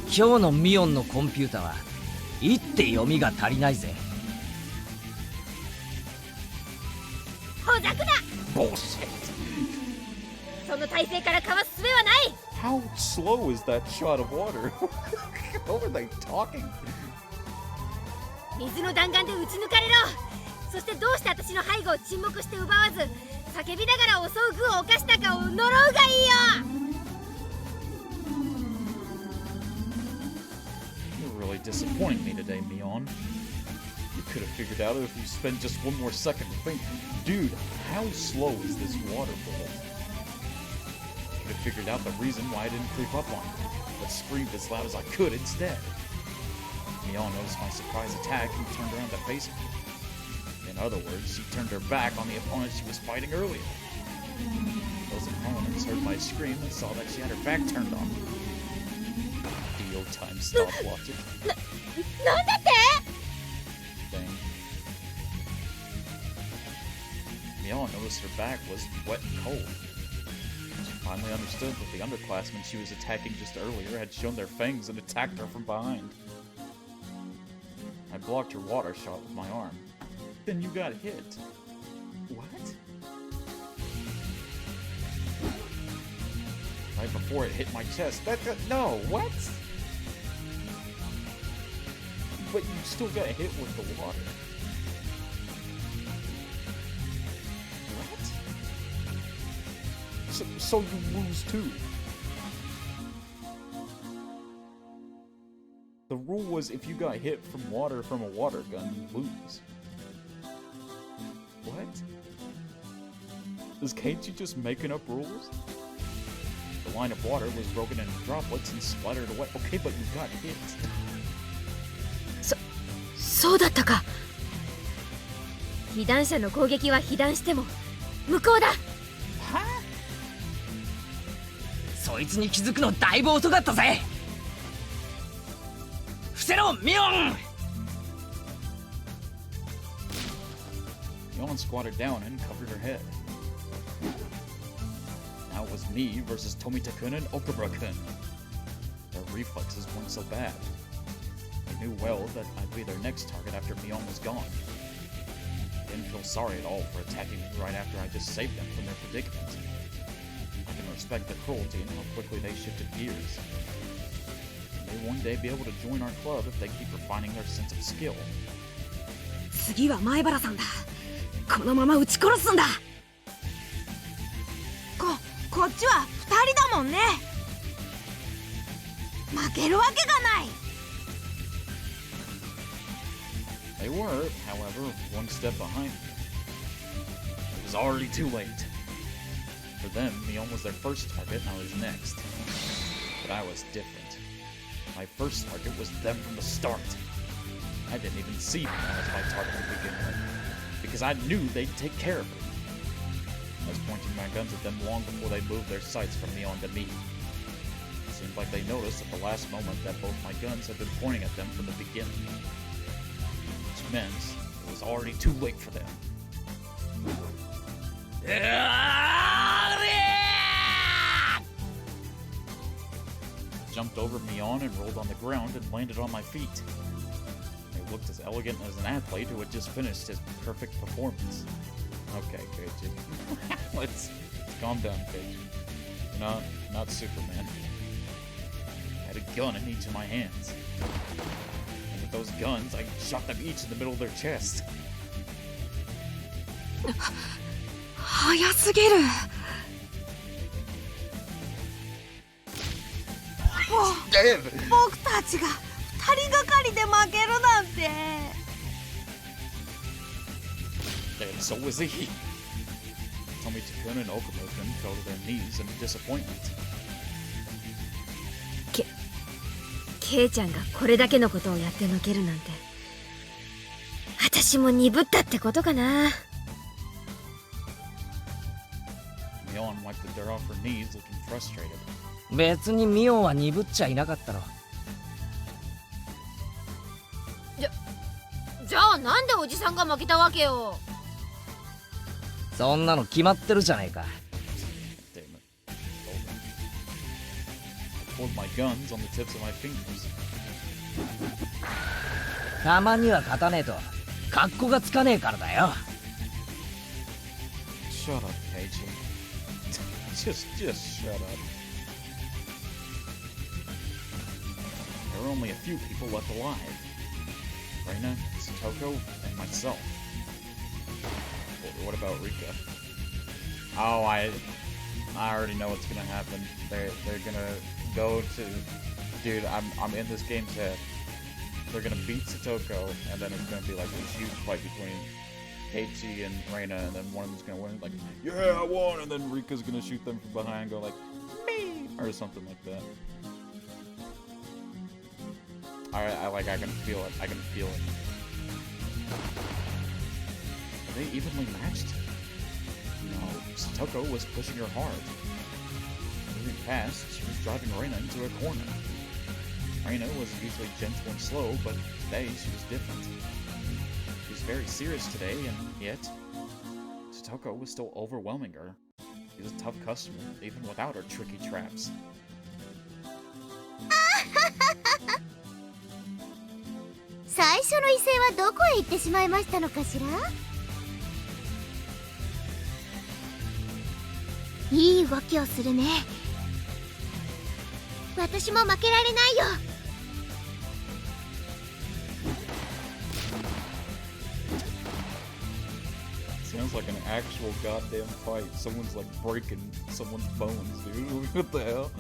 Speaker 4: 今日のミオンのコンピュータは一手読みが足りないぜ。
Speaker 3: ほざくな。
Speaker 1: Bullshit.
Speaker 3: その体勢からかわす術はない。
Speaker 1: How slow is that shot of water? What were they talking?
Speaker 3: 水の弾丸で撃ち抜かれろ。そしてどうして私の背後を沈黙して奪わず叫びながら襲う具を犯したかを呪うがいいよ。
Speaker 1: You're really disappointing me today, Mion. You could have figured out it if you spent just one more second to think. Dude, how slow is this water bullet? You could have figured out the reason why I didn't creep up on you, but screamed as loud as I could instead. Mion noticed my surprise attack and turned around to face me. In other words, she turned her back on the opponent she was fighting earlier. Those opponents heard my scream and saw that she had her back turned on me. Deal time stopwatch.
Speaker 3: なんだって。
Speaker 1: Dang. Mion noticed her back was wet and cold. She finally understood that the underclassmen she was attacking just earlier had shown their fangs and attacked her from behind. I blocked her water shot with my arm. Then you got hit. What? Right before it hit my chest. No, what? But you still got hit with the water. What? So you lose too. The rule was if you got hit from water from a water gun, you lose. What? Is Keiichi just making up rules? The line of water was broken into droplets and splattered away. Okay, but you got hit.
Speaker 3: そうだったか。被弾者の攻撃は被弾しても無効だ。
Speaker 1: は？
Speaker 4: そいつに気づくのだいぶ遅かったぜ。伏せろミオン。
Speaker 1: Yon squatted down and covered her head. Now it was me versus Tomita-kun and Okabura-kun. Their reflexes weren't so bad. They knew well that I'd be their next target after Mion was gone. I didn't feel sorry at all for attacking me right after I just saved them from their predicament. I can respect the cruelty and how quickly they shifted gears. They may one day be able to join our club if they keep refining their sense of skill.
Speaker 5: 次は前原さんだ。このまま撃ち殺すんだ。こっちは2人だもんね。負けるわけがない。
Speaker 1: They were, however, one step behind me. was already too late. For them, Mion was their first target and I was next. But I was different. My first target was them from the start. I didn't even see Mion as my target to begin with, because I knew they'd take care of it. I was pointing my guns at them long before they moved their sights from Mion to me. It seemed like they noticed at the last moment that both my guns had been pointing at them from the beginning. Which meant it was already too late for them. Jumped over Mion and rolled on the ground and landed on my feet. I looked as elegant as an athlete who had just finished his perfect performance. Okay, Keiji. Let's calm down, Keiji. You're not Superman. I had a gun in each of my hands. And with those guns, I shot them each in the middle of their chest.
Speaker 5: 早すぎる。僕たちが2人がかりで負けるなんて。
Speaker 1: And so was he. Tommy Takun and Okamoken fell to their knees in disappointment.
Speaker 3: ケイちゃんがこれだけのことをやってのけるなんて、私も鈍ったってことかな。
Speaker 1: Mion wiped the dirt off her knees, looking frustrated.
Speaker 4: 別にミオンは鈍っちゃいなかったろ。
Speaker 3: じゃあなんでおじさんが負けたわけよ。
Speaker 4: そんなの決まってるじゃねえか。
Speaker 1: Damn it. I pulled my guns on the tips of my fingers.
Speaker 4: たまには勝たねえと格好がつかねえからだよ。
Speaker 1: Shut up, Keiji. just shut up. There were only a few people left alive. Reina, Satoko, and myself. What about Rika? Oh, I already know what's gonna happen. They're gonna go to, dude. I'm in this game's head. They're gonna beat Satoko, and then it's gonna be like this huge fight between Keiichi and Reina, and then one of them's gonna win. Like, yeah, I won, and then Rika's gonna shoot them from behind, and go like, me, or something like that. I can feel it. I can feel it. Are they evenly matched? No, Satoko was pushing her hard. Moving fast, she was driving Reina into a corner. Reina was usually gentle and slow, but today she was different. She was very serious today, and yet, Satoko was still overwhelming her. She was a tough customer, even without her tricky traps.
Speaker 2: 最初の威勢はどこへ行ってしまいましたのかしら。いい動きをするね。私も負けられないよ。
Speaker 1: Sounds like an actual goddamn fight. Someone's like breaking someone's bones, dude. What the hell?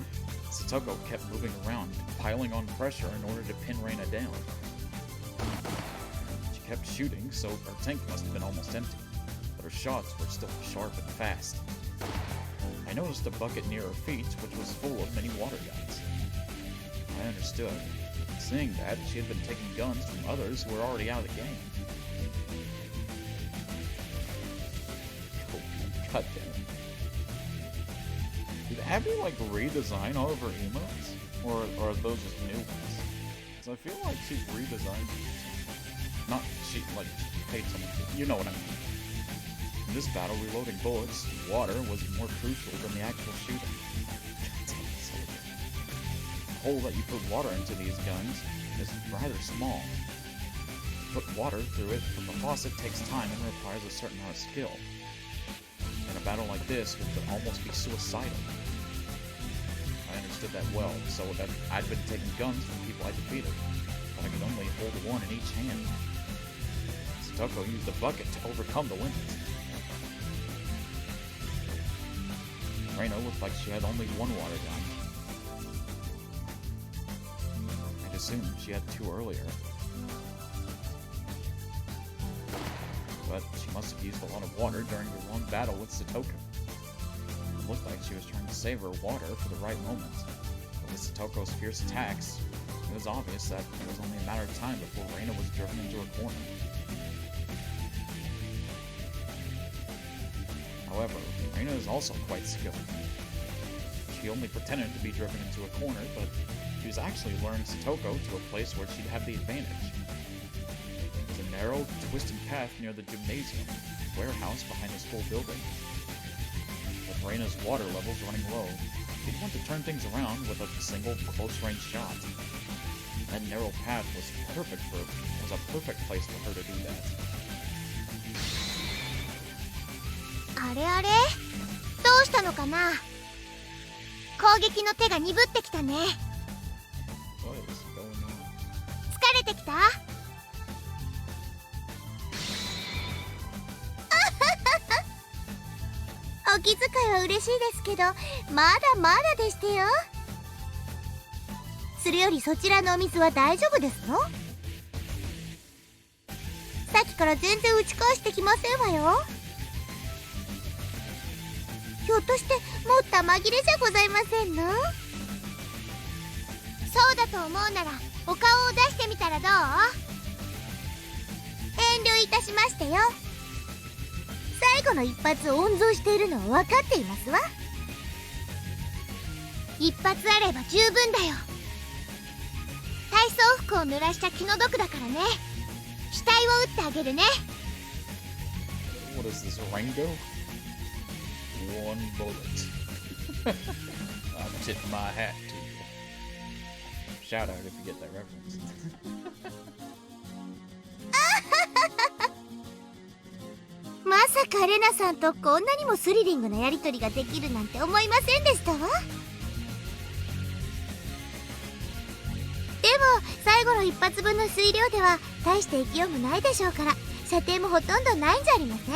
Speaker 1: Satoko kept moving around, piling on pressure in order to pin Reina down. She kept shooting, so her tank must have been almost empty, but her shots were still sharp and fast. I noticed a bucket near her feet, which was full of mini water guns. I understood. Seeing that, she had been taking guns from others who were already out of the game. Oh, God damn it. Did Abby, like, redesign all of her emotes? Or are those just new ones? Because I feel like she redesigned... Not she, like, she paid someone to... You know what I mean. In this battle, reloading bullets, water was more crucial than the actual shooting. The hole that you put water into these guns is rather small. To put water through it from the faucet takes time and requires a certain amount of skill. In a battle like this, it could almost be suicidal. I understood that well, so that I'd been taking guns from people I defeated, but I could only hold one in each hand. Satoko used the bucket to overcome the limit. Reina looked like she had only one water gun. I'd assumed she had two earlier. But but she must have used a lot of water during her long battle with Satoko. It looked like she was trying to save her water for the right moment. But with Satoko's fierce attacks, it was obvious that it was only a matter of time before Reina was driven into a corner. However, Reina is also quite skilled. She only pretended to be driven into a corner, but she was actually luring Satoko to a place where she'd have the advantage. It was a narrow, twisted path near the gymnasium, warehouse behind the school building. With Reina's water levels running low, she'd want to turn things around with a single close-range shot. That narrow path was a perfect place for her to do that.
Speaker 2: あれあれ、どうしたのかな。攻撃の手が鈍ってきたね。
Speaker 1: What is going on?
Speaker 2: 疲れてきた？お気遣いは嬉しいですけど、まだまだでしてよ。それよりそちらのお水は大丈夫ですの？さっきから全然打ち返してきませんわよ。ひょっとしてもう玉切れじゃございませんの？そうだと思うならお顔を出してみたらどう？遠慮いたしましてよ。最後の一発を温存しているのは分かっていますわ。一発あれば十分だよ。体操服を濡らした気の毒だからね。額を打ってあげるね。
Speaker 1: What is this, Rango? One bullet. I'll tip my hat to you. Shout out if you get that reference.
Speaker 2: まさかレナさんとこんなにもスリリングなやりとりができるなんて思いませんでしたわ。でも最後の一発分の水量では大して勢いもないでしょうから、射程もほとんどないんじゃありません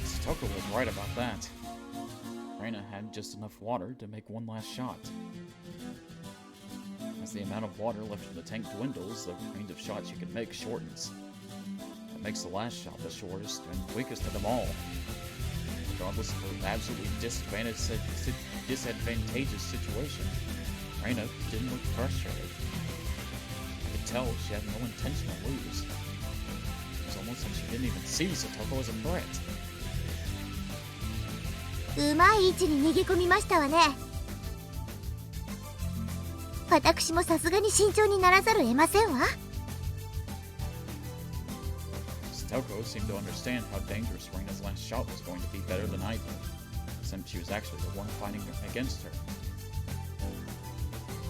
Speaker 1: Satoko was right about that. Reina had just enough water to make one last shot. As the amount of water left in the tank dwindles, the range of shots you can make shortens. That makes the last shot the shortest and weakest of them all. Regardless of her absolutely disadvantageous situation, Reina didn't look frustrated. I could tell she had no intention to lose. It was almost like she didn't even see Satoko as a threat.
Speaker 2: うまい位置に逃げ込みましたわね。私もさすがに慎重にならざるを得ませんわ。
Speaker 1: Satoko seemed to understand how dangerous Reina's last shot was going to be better than I did, since she was actually the one fighting against her.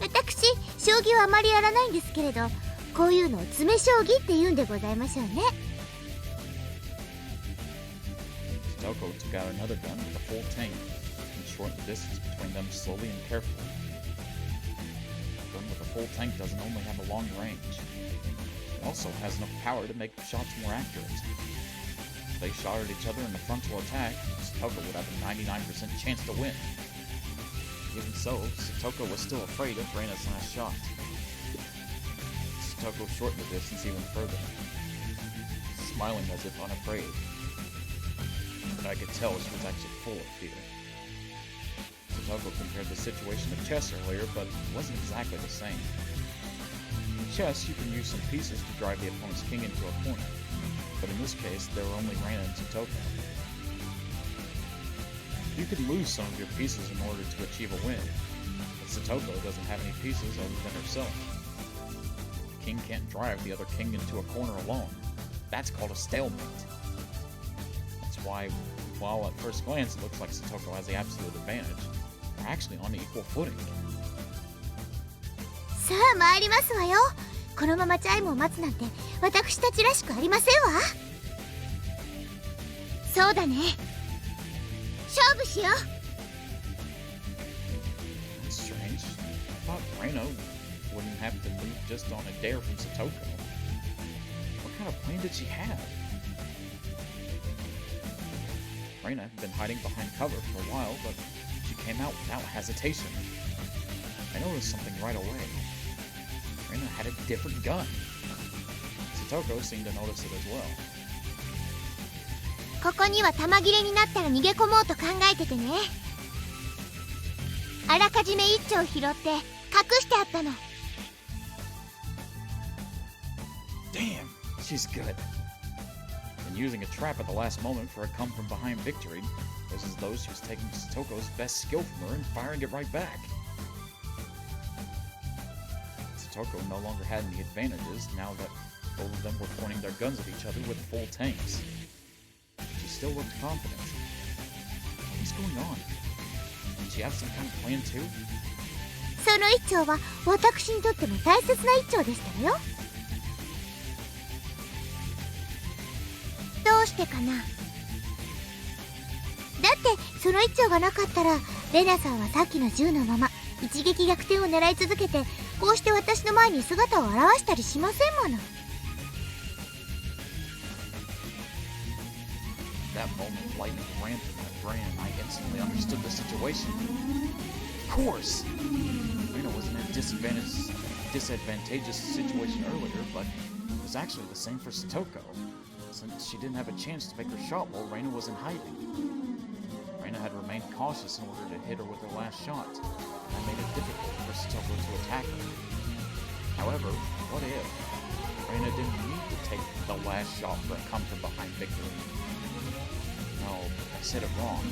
Speaker 2: 私、将棋はあまりやらないんですけれど、こういうのを詰将棋って言うんでございましょうね。
Speaker 1: Satoko took out another gun with a full tank and shortened the distance between them slowly and carefully. A gun with a full tank doesn't only have a long range, it also has enough power to make shots more accurate. If they shot at each other in the frontal attack, Satoko would have a 99% chance to win. Even so, Satoko was still afraid of Reina's last shot. Satoko shortened the distance even further, smiling as if unafraid. But I could tell she was actually full of fear. Satoko compared the situation to chess earlier, but it wasn't exactly the same. In chess, you can use some pieces to drive the opponent's king into a corner, but in this case, there were only Reina and Satoko. You could lose some of your pieces in order to achieve a win, but Satoko doesn't have any pieces other than herself. The king can't drive the other king into a corner alone. That's called a stalemate. That's why, while at first glance it looks like Satoko has the absolute advantage, they're actually on equal footing.
Speaker 2: さあ参りますわよ。このままチャイムを待つなんて私たちらしくありませんわ。そうだね。勝負しよう。
Speaker 1: That's strange. I thought Reina wouldn't have to move just on a dare from Satoko. What kind of plan did she have? Reina had been hiding behind cover for a while, but she came out without hesitation. I noticed something right away. Reina had a different gun. Satoko seemed to notice it as well.
Speaker 2: ここには弾切れになったら逃げ込もうと考えててね。あらかじめ一丁拾って隠してあったの。
Speaker 1: Damn, she's good. And using a trap at the last moment for a come-from-behind victory, it was as though she was taking Satoko's best skill from her and firing it right back. Satoko no longer had any advantages now that both of them were pointing their guns at each other with full tanks. She still looked confident. What's going on? Did she have some kind of plan too?
Speaker 2: その一丁は私にとっても大切な一丁でしたよ。どうしてかな。だってその一丁がなかったらレナさんはさっきの銃のまま一撃逆転を狙い続けてこうして私の前に姿を現したりしませんもの。
Speaker 1: That moment, lightning ran through my brain, and I instantly understood the situation. Of course! Reina was in a disadvantageous situation earlier, but it was actually the same for Satoko, since she didn't have a chance to make her shot while Reina was in hiding. Reina had remained cautious in order to hit her with her last shot, and that made it difficult for Satoko to attack her. However, what if Reina didn't need to take the last shot for a come-from-behind victory? No, I said it wrong.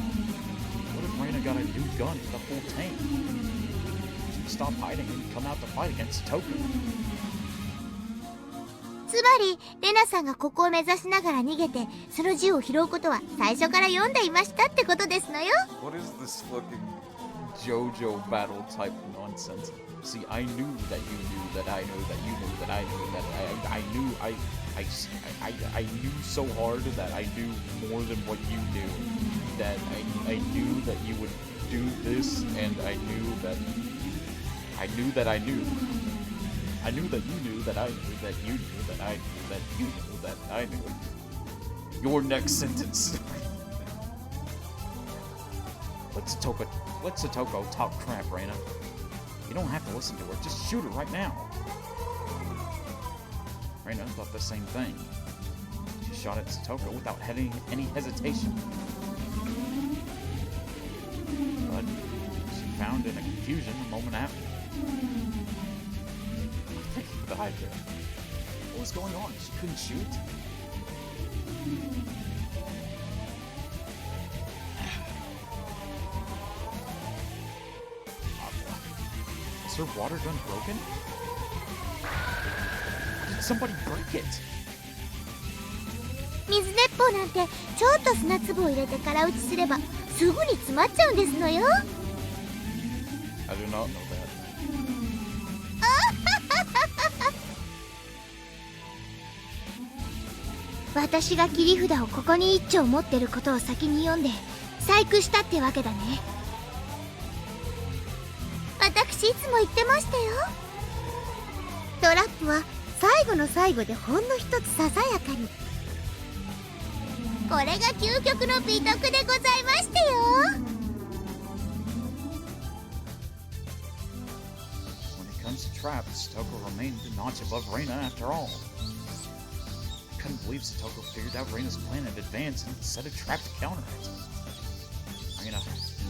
Speaker 1: What if Reina got a new gun with a full tank? She would stop hiding and come out to fight against Satoko.
Speaker 2: つまりレナさんがここを目指しながら逃げてその銃を拾うことは最初から読んでいましたってことですのよ。
Speaker 1: What is this fucking JoJo battle type nonsense? See, I knew that you knew that I knew that you knew that I knew that I knew so hard that I knew more than what you knew. That I knew that you would do this, and I knew that I knew that I knew. I knew that you knew that I knew that you knew that I knew that you knew that I knew. Your next sentence. Let Satoko talk crap, Reina. You don't have to listen to her, just shoot her right now. Reina thought the same thing. She shot at Satoko without having any hesitation. But she found in a confusion a moment after. Thank you for the Hydra. What was going on? She couldn't shoot? Is her water gun broken? Did somebody break it?
Speaker 2: 水鉄砲なんてちょっと砂粒を入れて空打ちすればすぐに詰まっちゃうんですのよ。
Speaker 1: I do not know that.
Speaker 2: 私が切り札をここに一丁持ってることを先に読んで細工したってわけだね。私いつも言ってましたよ。トラップは最後の最後でほんの一つささやかに。これが究極の美徳でございましたよ。
Speaker 1: When it comes to traps, Satoko remained a notch above Reina after all. I couldn't believe Satoko figured out Reina's plan in advance and set a trap to counter it. Reina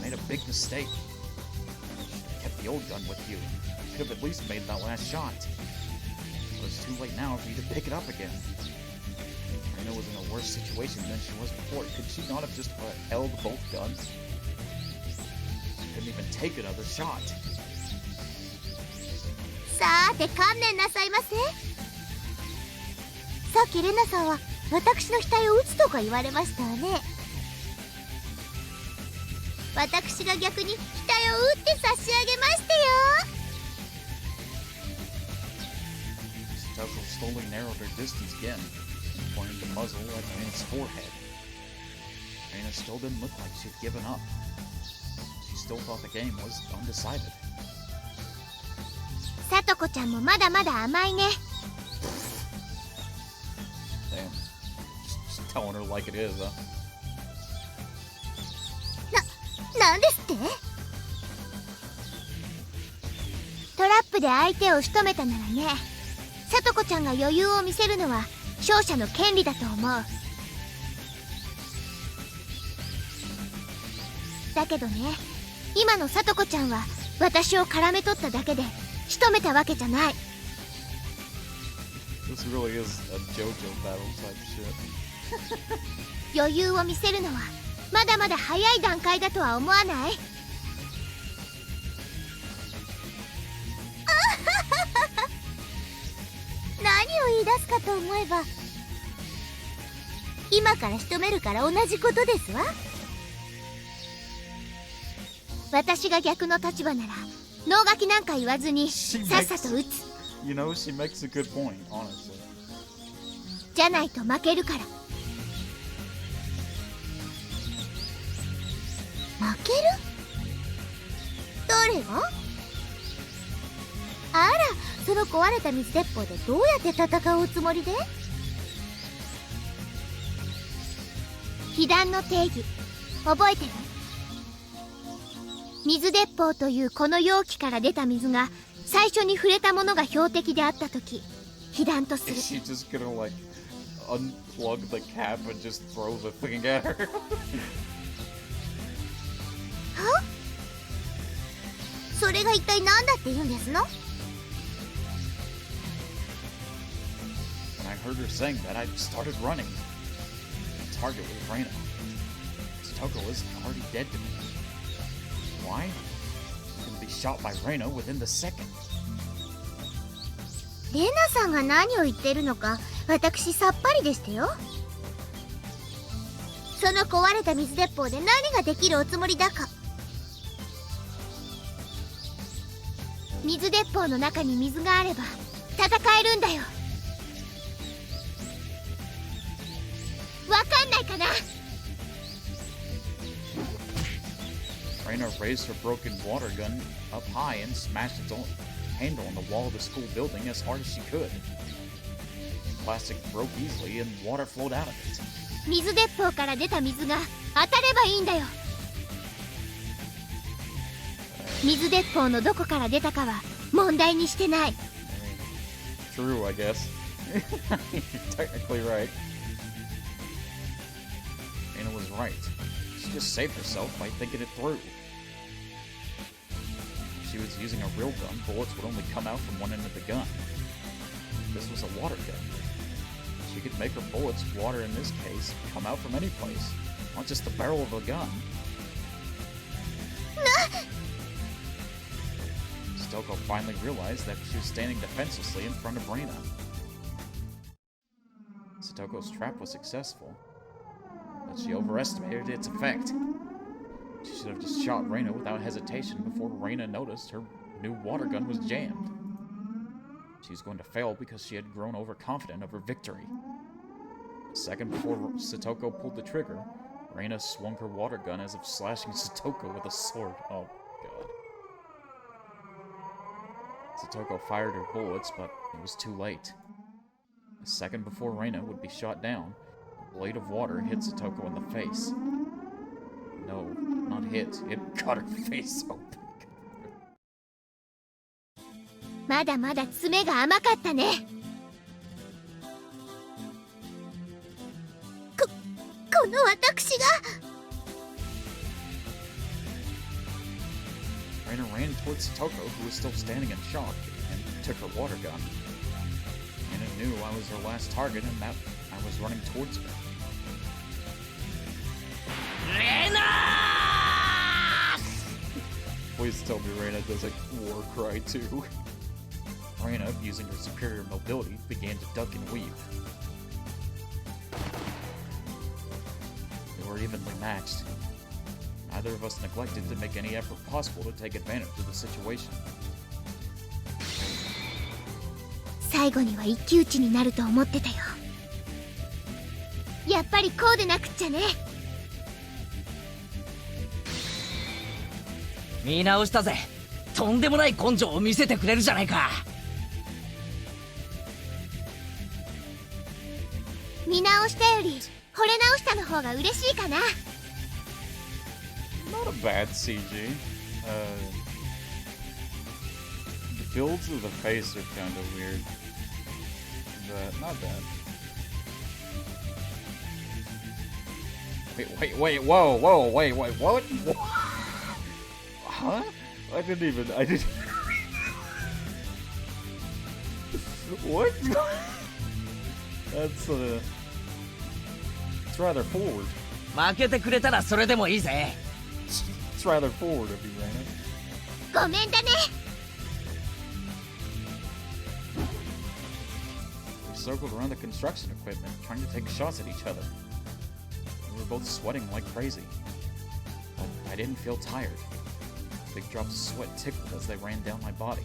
Speaker 1: made a big mistake. You should have kept the old gun with you. You could have at least made that last shot. But it's too late now for you to pick it up again. Reina was in a worse situation than she was before. Could she not have just held both guns? She couldn't even take another shot.
Speaker 2: さーて観念なさいませ。さっきレナさんは私の額を打つとか言われましたわね。私が逆に額を打って差し上げましたよ。
Speaker 1: Satoko slowly narrowed her distance again and pointed the muzzle at Reina's forehead. Reina still didn't look like she'd given up. She still thought the game was undecided.
Speaker 2: さとこちゃんもまだまだ甘いね。
Speaker 1: Damn. Just telling her like it is, huh?
Speaker 2: なんですって？トラップで相手を仕留めたならね、さとこちゃんが余裕を見せるのは勝者の権利だと思う。だけどね、今のさとこちゃんは私を絡め取っただけで仕留めたわけじゃない。
Speaker 1: This really is a JoJo battle type shit.
Speaker 2: 余裕を見せるのはまだまだ早い段階だとは思わない？何を言い出すかと思えば、今から仕留めるから同じことですわ。私が逆の立場なら脳書きなんか言わずにさっさと撃つ。
Speaker 1: You know, she makes a good point, honestly.
Speaker 2: じゃないと負けるから。負ける？誰が？あら、その壊れた水鉄砲でどうやって戦うおつもりで？被弾の定義覚えてる？水鉄砲というこの容器から出た水が最初に触れたものが標的であったとき、被弾とする。
Speaker 1: Is she just gonna, like, unplug the cap and just throw the thing at her?
Speaker 2: は？それが一体何だって言うんですの？
Speaker 1: When I heard her saying that, I started running. The target was Reina. Satoko is already dead to me. Why? I'm gonna be shot by Reina within the second.
Speaker 2: レナさんが何を言ってるのか私さっぱりでしたよ。その壊れた水鉄砲で何ができるおつもりだか。水鉄砲の中に水があれば戦えるんだよ。わかんないかな。
Speaker 1: Reina raised her broken water gun up high and smashed its own handle on the wall of the school building as hard as she could. Plastic broke easily and water flowed out of it.
Speaker 2: 水鉄砲から出た水が当たればいいんだよ。水鉄砲のどこから出たかは問題にしてない。
Speaker 1: True, I guess. You're technically right. Reina was right. She just saved herself by thinking it through. If she was using a real gun, bullets would only come out from one end of the gun. This was a water gun. She could make her bullets, water in this case, come out from any place, not just the barrel of a gun. Satoko finally realized that she was standing defenselessly in front of Reina. Satoko's trap was successful, but she overestimated its effect. She should have just shot Reina without hesitation before Reina noticed her new water gun was jammed. She was going to fail because she had grown overconfident of her victory. A second before Satoko pulled the trigger, Reina swung her water gun as if slashing Satoko with a sword. Oh, God. Satoko fired her bullets, but it was too late. A second before Reina would be shot down, a blade of water hit Satoko in the face. No, not hit. It cut her face open.
Speaker 2: まだまだ爪が甘かったね。この私が。
Speaker 1: Reina ran towards Satoko, who was still standing in shock, and took her water gun. Reina knew I was her last target and that I was running towards her.
Speaker 4: Reina!
Speaker 1: Please tell me Reina does a war cry too. Reina, using her superior mobility, began to duck and weave. They were evenly matched. Neither of us neglected to make any effort possible to take advantage of the situation.
Speaker 2: 最後には一騎打ちになると思ってたよ。やっぱりこうでなくっちゃね。
Speaker 4: 見直したぜ。とんでもない根性を見せてくれるじゃないか。
Speaker 2: 見直したより惚れ直したの方が嬉しいかな。
Speaker 1: Not a bad CG. builds of the face are kind of weird. But not bad. Wait, whoa, wait, what? Huh? I didn't What? That's it's rather forward.
Speaker 4: 負けてくれたらそれでもいいぜ。
Speaker 1: It's rather forward of you, Raina.
Speaker 2: ごめんだね。
Speaker 1: We circled around the construction equipment, trying to take shots at each other. We were both sweating like crazy. But I didn't feel tired. Big drops of sweat tickled as they ran down my body.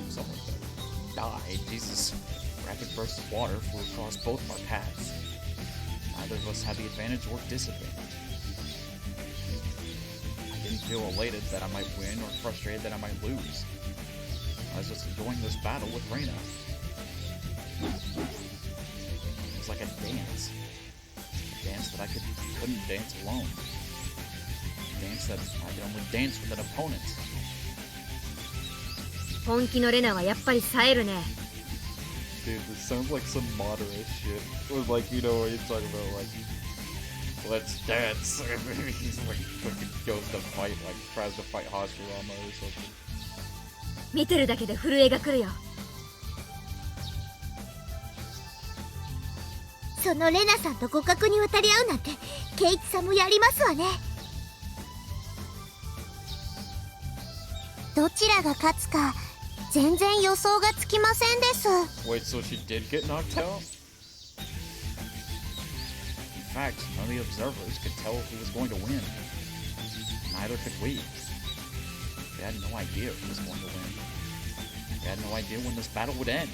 Speaker 1: Someone died. Jesus. Rapid bursts of water flew across both of our paths. Neither of us had the advantage or disadvantage. I didn't feel elated that I might win or frustrated that I might lose. I was just enjoying this battle with Reina. It was like a dance. A dance that I couldn't dance alone. A dance that I could only dance with an opponent.
Speaker 3: 本気のレナはやっぱり冴えるね。
Speaker 1: Dude, this sounds like some modern shit. Or like, you know, where you're talking about like, let's dance. He's like fucking goes to fight, like tries to fight Hashirama or something.
Speaker 3: 見てるだけで震えがくるよ。
Speaker 2: そのレナさんと互角に渡り合うなんてケイチさんもやりますわね。どちらが勝つか全然予想がつきませんです。
Speaker 1: Wait, so she did get knocked out? In fact, none of the observers could tell who was going to win. Neither could we. We had no idea who was going to win. We had no idea when this battle would end.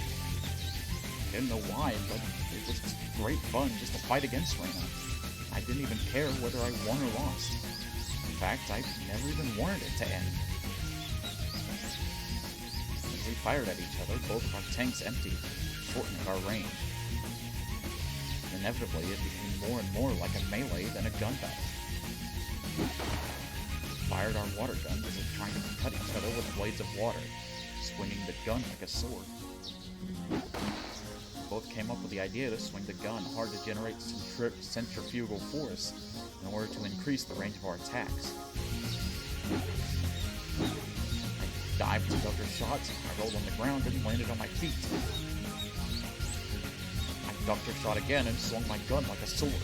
Speaker 1: We didn't know why, but it was great fun just to fight against Reina. I didn't even care whether I won or lost. In fact, I never even wanted it to end. As we fired at each other, both of our tanks emptied, shortening our range. Inevitably, it became more and more like a melee than a gun battle. We fired our water guns as if trying to cut each other with blades of water, swinging the gun like a sword. We both came up with the idea to swing the gun hard to generate centrifugal force in order to increase the range of our attacks. I dived to dodge her shots, I rolled on the ground and landed on my feet. I ducked her shot again and swung my gun like a sword. Who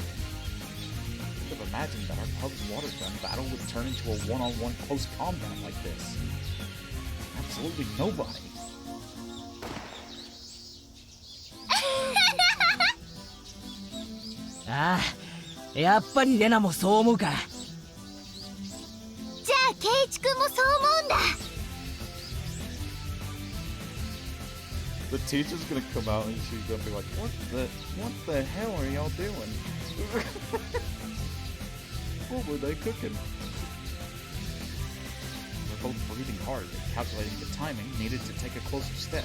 Speaker 1: could have imagined that our pub's water gun battle would turn into a one-on-one close combat like this? Absolutely nobody.
Speaker 4: ああ、やっぱりレナもそう思うか。
Speaker 2: じゃあケイチ君もそう思うんだ。
Speaker 1: The teacher's gonna come out and she's gonna be like, what the hell are y'all doing? What were they cooking? We're both breathing hard and calculating the timing needed to take a closer step.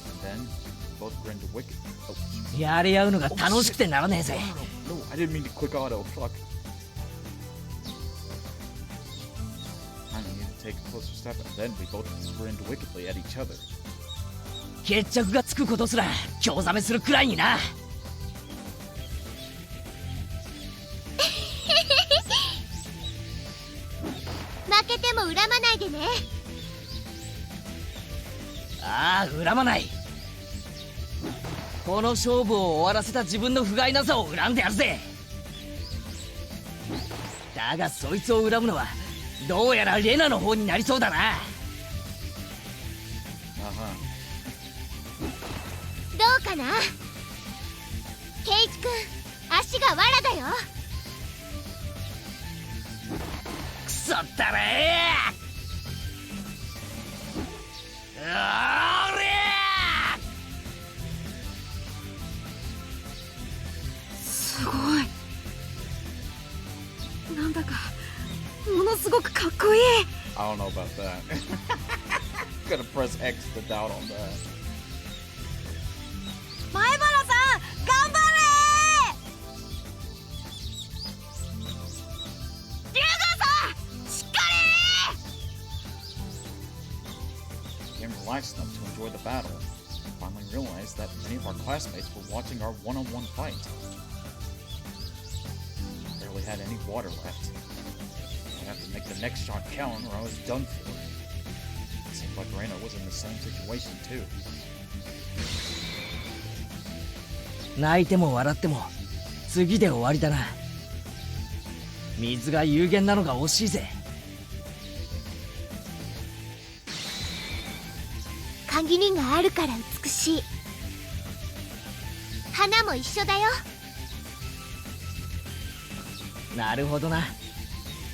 Speaker 1: And then, we both grinned wicked. Oh,
Speaker 4: やり合うのが楽しくてならねえぜ。
Speaker 1: no, I didn't mean to click auto, fuck. I needed to take a closer step and then we both grinned wickedly at each other.
Speaker 4: 決着がつくことすら興ざめするくらいにな。
Speaker 2: 負けても恨まないでね。
Speaker 4: ああ、恨まない。この勝負を終わらせた自分の不甲斐なさを恨んでやるぜ。だがそいつを恨むのはどうやらレナの方になりそうだな。
Speaker 2: どうかな。ケイチ君、足がわらだよ。
Speaker 4: くそったれー。おりゃ
Speaker 5: すごい。なんだかものすごくかっこいい。
Speaker 1: I don't know about that. Gotta press X to doubt on that.
Speaker 5: 前原さん頑張れー。龍河さ
Speaker 1: relaxed enough to enjoy the battle. We finally realized that many of our classmates were watching our one-on-one fight. I barely had any water left. I'd have to make the next shot count or I was done for. It seemed like Reina was in the same situation too.
Speaker 4: 泣いても笑っても次で終わりだな。水が有限なのが惜しいぜ。
Speaker 2: 限りがあるから美しい。花も一緒だよ。
Speaker 4: なるほどな。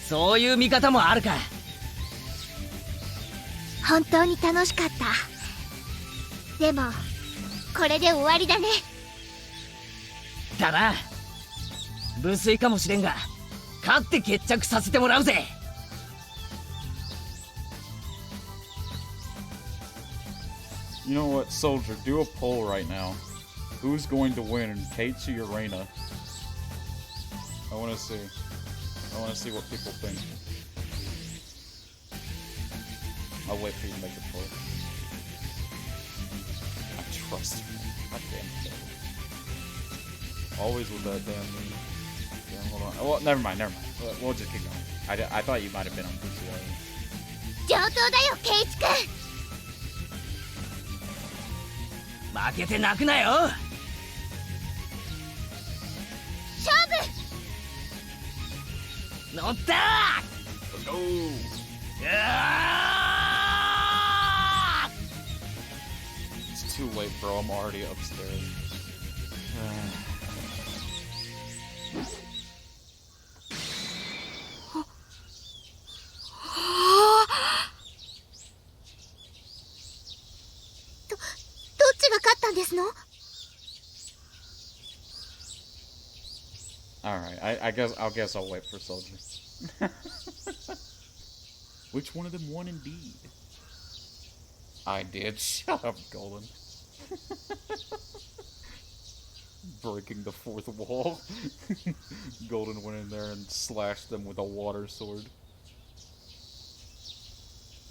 Speaker 4: そういう見方もあるか。
Speaker 2: 本当に楽しかった。でもこれで終わりだね。
Speaker 4: だな。無粋かもしれんが勝って決着させてもらうぜ。
Speaker 1: You know what, Soldier? Do a poll right now. Who's going to win, Keiichi or Reina? I want to see. I want to see what people think. I'll wait for you to make a poll. I trust you. God damn it. Always with that damn meme. Yeah, hold on. Well, never mind. We'll just keep going. I thought you might have been on PC.
Speaker 2: 上等だよケイチ君。
Speaker 4: 負けて泣くなよ。
Speaker 2: 勝負。
Speaker 4: 乗った。
Speaker 1: Let's go. It's too late, bro. I'm already upstairs. Alright, I guess I'll wait for Soldier. Which one of them won indeed? I did. Shut up, Golden. Breaking the fourth wall. Golden went in there and slashed them with a water sword.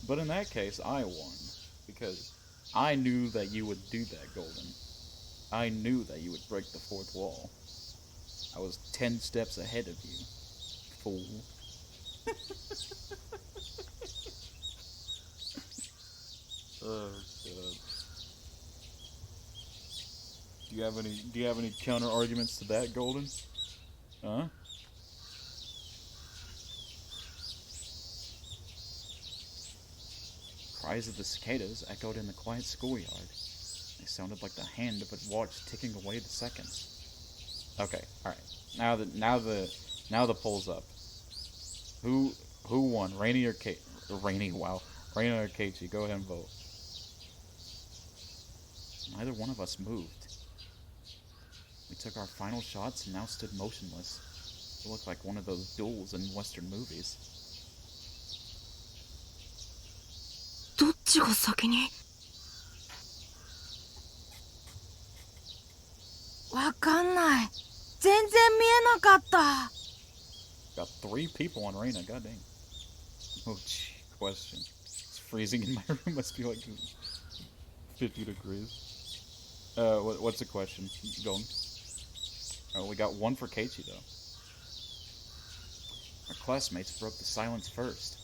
Speaker 1: But in that case, I won. Because I knew that you would do that, Golden. I knew that you would break the fourth wall. I was 10 steps ahead of you, fool. Oh god. Do you have any counter arguments to that, Golden? Huh? Cries of the cicadas echoed in the quiet schoolyard. They sounded like the hand of a watch ticking away the seconds. Okay, all right. Now the poll's up. Who won? Rainy or Kate? Wow. Reina or Keiichi? Go ahead and vote. Neither one of us moved. We took our final shots and now stood motionless. It looked like one of those duels in Western movies.
Speaker 5: どっちが先に？わかんない。全然見えなかった。
Speaker 1: Got 3 people on Reina, god dang. Oh, gee, question. It's freezing in my room, must be like 50 degrees. What's the question? Going. Oh, we got 1 for Keiichi, though. Our classmates broke the silence first.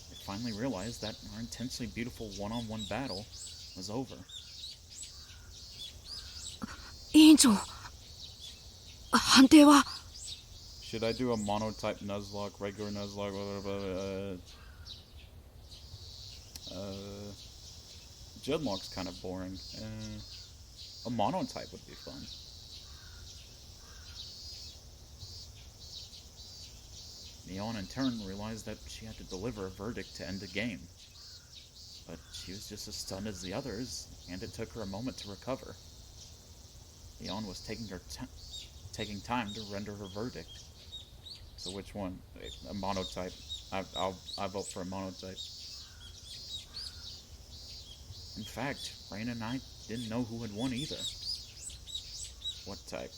Speaker 1: They finally realized that our intensely beautiful one-on-one battle was over.
Speaker 5: 委員長、判定は？
Speaker 1: Should I do a monotype Nuzlocke, regular Nuzlocke, Jedlock's kind of boring. A monotype would be fun. Neon in turn realized that she had to deliver a verdict to end the game. But she was just as stunned as the others, and it took her a moment to recover. Neon was taking time to render her verdict. So which one? A monotype. I vote for a monotype. In fact, Rain and I didn't know who had won either. What type?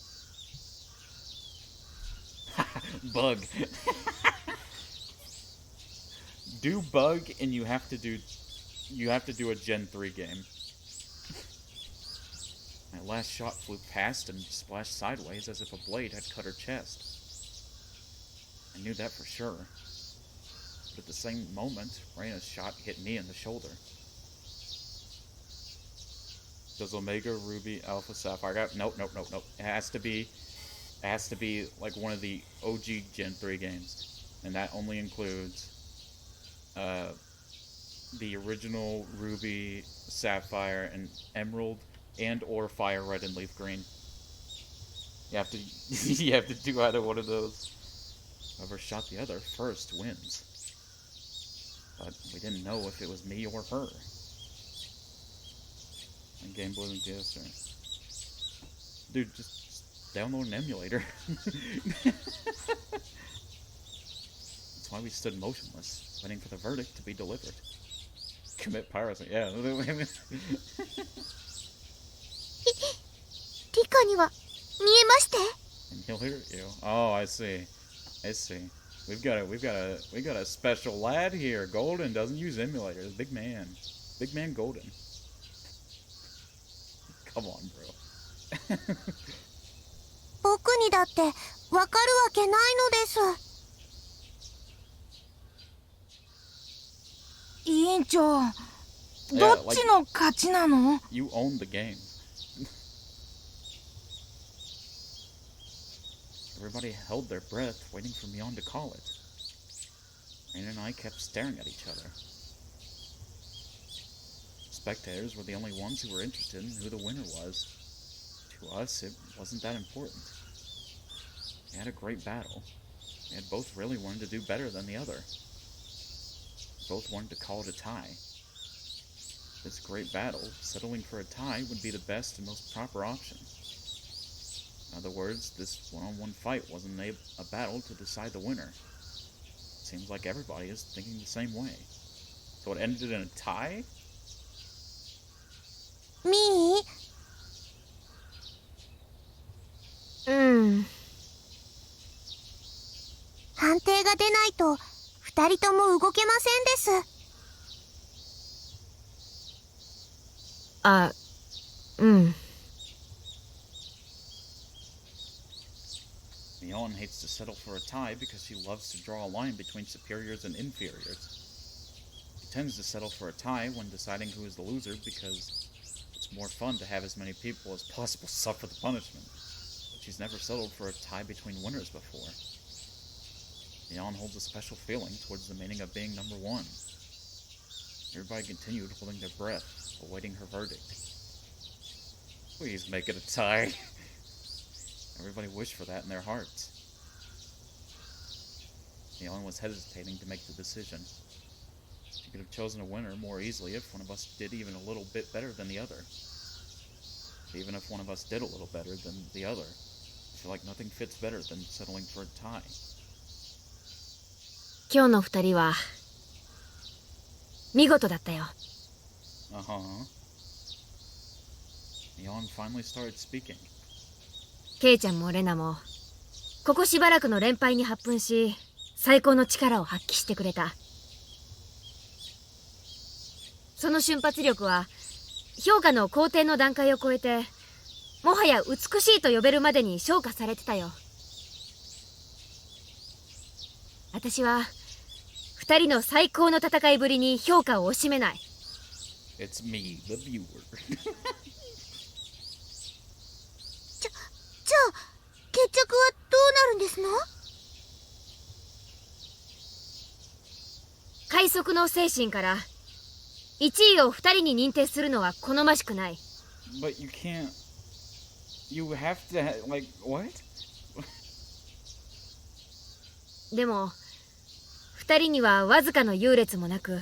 Speaker 1: Bug. Do bug, and you have to do You have to do a Gen 3 game. My last shot flew past and splashed sideways as if a blade had cut her chest. I knew that for sure. But at the same moment, Reina's shot hit me in the shoulder. Does Omega, Ruby, Alpha, Sapphire? Nope. It has to be like one of the OG Gen 3 games. And that only includes the original Ruby, Sapphire, and Emerald, and or Fire Red and Leaf Green. You have to you have to do either one of those. Whoever shot the other first wins. But we didn't know if it was me or her. And Game Boy and DS, right? Dude, just download an emulator. That's why we stood motionless, waiting for the verdict to be delivered. Commit piracy, yeah.
Speaker 2: リカには見えまして
Speaker 1: And he'll hear you. Oh, I see. We've got a special lad here. Golden doesn't use emulators. Big man Golden. Come on, bro.
Speaker 2: 僕にだってわかるわけないのです。
Speaker 5: 委員長、どっちの勝ちなの？
Speaker 1: You own the game. Everybody held their breath, waiting for Mion to call it. Rain and I kept staring at each other. Spectators were the only ones who were interested in who the winner was. To us, it wasn't that important. We had a great battle. We had both really wanted to do better than the other. Both wanted to call it a tie. This great battle, settling for a tie, would be the best and most proper option. In other words, this one-on-one fight wasn't a battle to decide the winner. It seems like everybody is thinking the same way. So it ended in a tie?
Speaker 2: ミー判定が出ないと二人とも動けませんです。
Speaker 3: あ、うん。
Speaker 1: Mion hates to settle for a tie because she loves to draw a line between superiors and inferiors. She tends to settle for a tie when deciding who is the loser because it's more fun to have as many people as possible suffer the punishment. But she's never settled for a tie between winners before. Mion holds a special feeling towards the meaning of being number one. Everybody continued holding their breath, awaiting her verdict. Please make it a tie. Everybody wished for that in their hearts. Mion was hesitating to make the decision. She could have chosen a winner more easily if one of us did even a little bit better than the other. Even if one of us did a little better than the other, I feel like nothing fits better than settling for a tie.
Speaker 3: 今日の二人は見事だったよ。
Speaker 1: Mion finally started speaking.
Speaker 3: ケイちゃんもレナもここしばらくの連敗に発奮し最高の力を発揮してくれた。その瞬発力は評価の肯定の段階を超えてもはや美しいと呼べるまでに昇華されてたよ。私は二人の最高の戦いぶりに評価を惜しめない。
Speaker 1: It's me, the viewer.
Speaker 2: じゃあ決着はどうなるんですの？
Speaker 3: 快速の精神から1位を二人に認定するのは好ましくない。
Speaker 1: But you can't. You have to, like, what?
Speaker 3: でも二人にはわずかの優劣もなく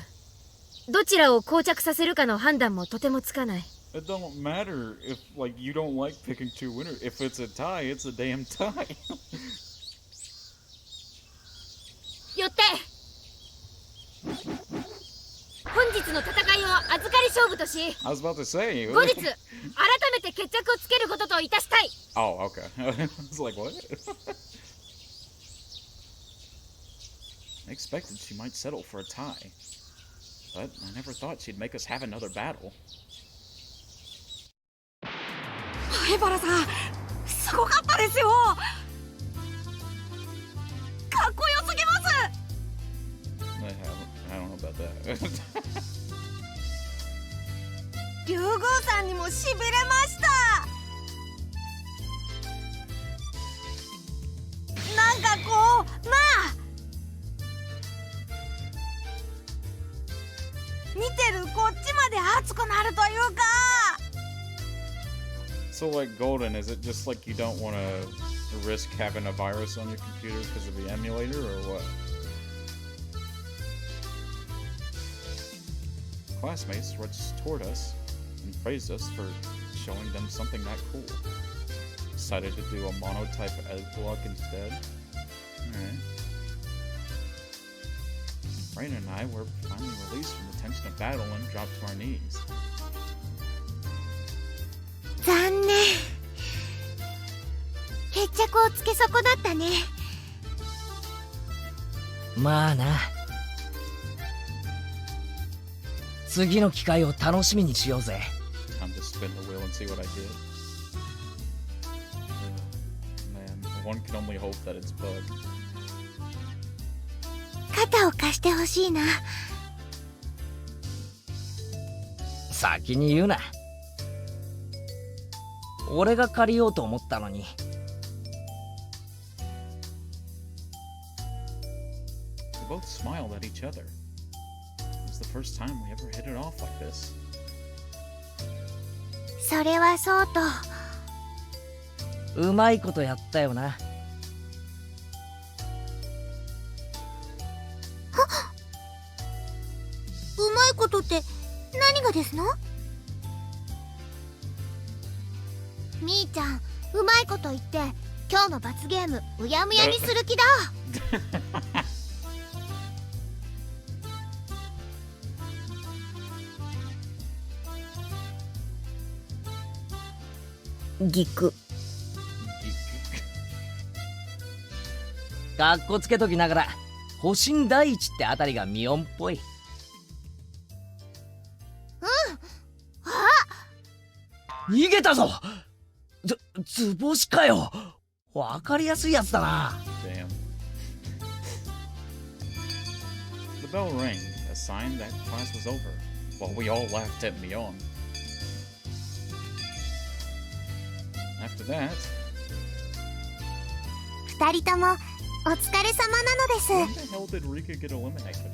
Speaker 3: どちらを膠着させるかの判断もとてもつかない。
Speaker 1: It don't matter if, like, you don't like picking two winners. If it's a tie, it's a damn tie.
Speaker 3: よって本日の戦いを預かり勝負とし
Speaker 1: I was about to say.
Speaker 3: 後日改めて決着をつけることといたしたい。
Speaker 1: Oh, okay. I was like, what? I expected she might settle for a tie. But I never thought she'd make us have another battle.
Speaker 5: 灰原さん、すごかったですよ。かっこよすぎます。
Speaker 1: I don't know about that.
Speaker 5: 竜宮さんにもしびれました。なんかこう、見てるこっちまで熱くなるというか。
Speaker 1: So like Golden, is it just like you don't want to risk having a virus on your computer because of the emulator, or what? Classmates rushed toward us and praised us for showing them something that cool. Decided to do a monotype edge block instead. Alright. Rain and I were finally released from the tension of battle and dropped to our knees.
Speaker 2: 残念。決着をつけ損なったね。
Speaker 4: まあな。次の機会を楽しみにしようぜ。
Speaker 1: Time to spin the wheel and see what I get. Man, one can only hope that it's bug.
Speaker 2: 肩を貸してほしいな。
Speaker 4: 先に言うな。俺が借りようと思ったのに。
Speaker 1: We both smiled at each other. It was the first time we ever hit it off like this.
Speaker 2: それはそうと。
Speaker 4: うまいことやったよな。
Speaker 2: うまいことって何がですの？みーちゃん、うまいこと言って今日の罰ゲームうやむやにする気だ。ギク。
Speaker 4: かっこつけときながら保身第一ってあたりがミオンっぽい。逃げたぞ。図星かよ。わかりやすいやつだな。
Speaker 1: Damn. The bell rang, a sign that class was over, while we all laughed at Mion. After that,
Speaker 2: 二人ともお疲れ様なのです。
Speaker 1: when the hell did Rika get eliminated?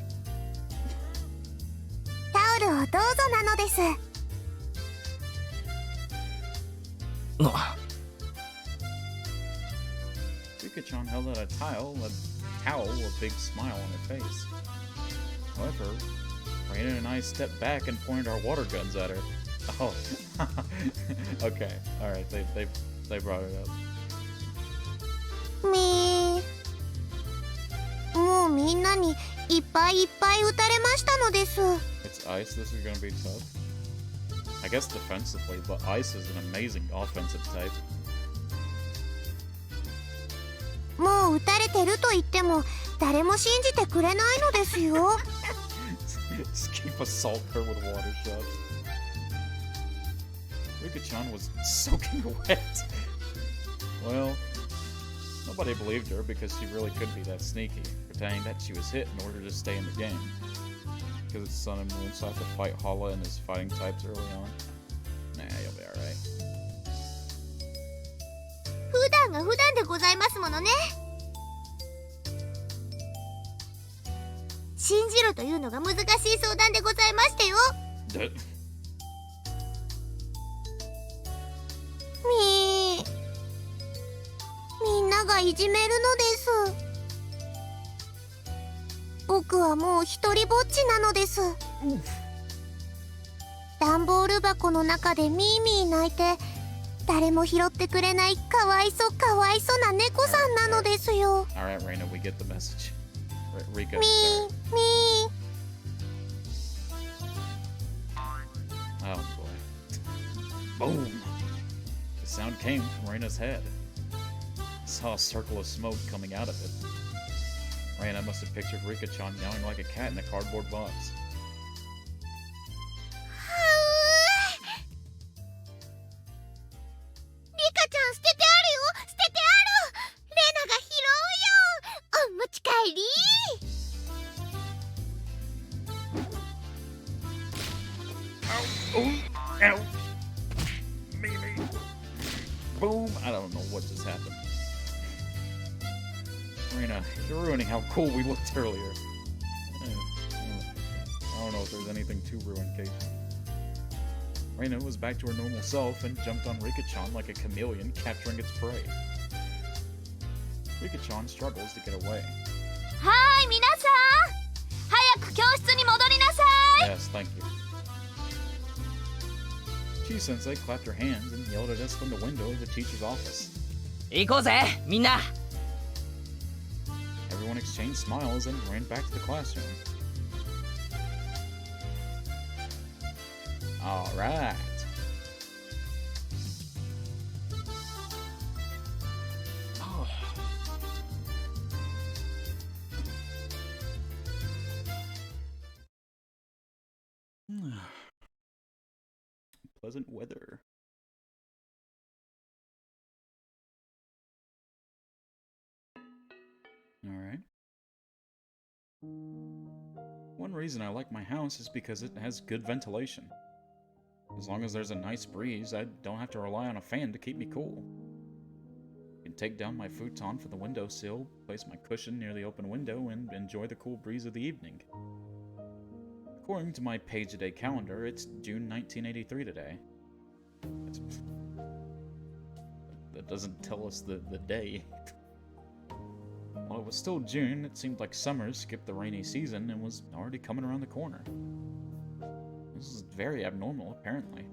Speaker 2: タオルをどうぞなのです。
Speaker 1: Rika-chan held out a towel, a big smile on her face. However, Raina and I stepped back and pointed our water guns at her. Oh, okay, all right, they brought it up.
Speaker 2: みー、もうみんなにいっぱいいっぱい撃たれましたのです。
Speaker 1: It's ice. This is gonna be tough. I guess defensively, but ice is an amazing offensive type.
Speaker 2: もう撃たれてると言っても誰も信じてくれないのですよ。
Speaker 1: Just keep assault her with water shots. Rika-chan was soaking wet. Well, nobody believed her because she really could be that sneaky, pretending that she was hit in order to stay in the game. Because its Sun and Moon sought to fight Hala and his fighting types early on. Nah, you'll be alright.
Speaker 2: 普段が普段でございますものね。信じろというのが難しい相談でございましてよ。みんながいじめるのです。僕はもう一人ぼっちなのです。段ボール箱の中でミーミー泣いて誰も拾ってくれないかわいそうかわいそうな猫さんなのですよ。
Speaker 1: Alright, Reina, we get the message. Rika,
Speaker 2: み
Speaker 1: sorry.
Speaker 2: ーみ
Speaker 1: Oh boy. Boom! The sound came from Reina's head. I saw a circle of smoke coming out of it. Reina must have pictured Rika-chan yelling like a cat in a cardboard box. Oh, ow. Maybe. Boom. I don't know what just happened. Marina, you're ruining how cool we looked earlier. I don't know if there's anything to ruin, Kate. Reina was back to her normal self and jumped on Rika-chan like a chameleon capturing its prey. Rika-chan struggles to get away.
Speaker 2: Hi, 皆さん早く教室に戻りなさい
Speaker 1: Yes, thank you. Chi-sensei clapped her hands and yelled at us from the window of the teacher's office.
Speaker 4: 行こうぜみんな。
Speaker 1: Everyone exchanged smiles and ran back to the classroom. Alright. Pleasant weather. Alright. One reason I like my house is because it has good ventilation. As long as there's a nice breeze, I don't have to rely on a fan to keep me cool. I can take down my futon from the windowsill, place my cushion near the open window, and enjoy the cool breeze of the evening. According to my page-a-day calendar, it's June 1983 today. That doesn't tell us the day. While it was still June, it seemed like summer skipped the rainy season and was already coming around the corner. This is very abnormal, apparently.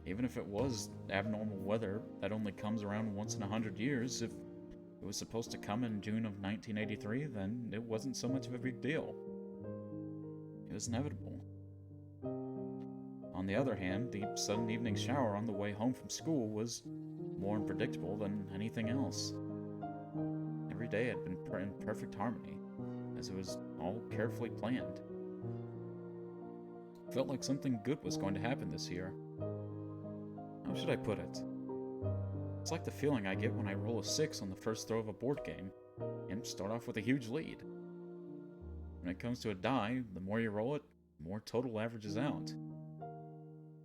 Speaker 1: Even if it was abnormal weather that only comes around once in 100 years, if it was supposed to come in June of 1983, then it wasn't so much of a big deal. It was inevitable. On the other hand, the sudden evening shower on the way home from school was more unpredictable than anything else. Every day had been in perfect harmony, as it was all carefully planned. It felt like something good was going to happen this year. How should I put it? It's like the feeling I get when I roll a 6 on the first throw of a board game, and start off with a huge lead. When it comes to a die, the more you roll it, the more total averages out.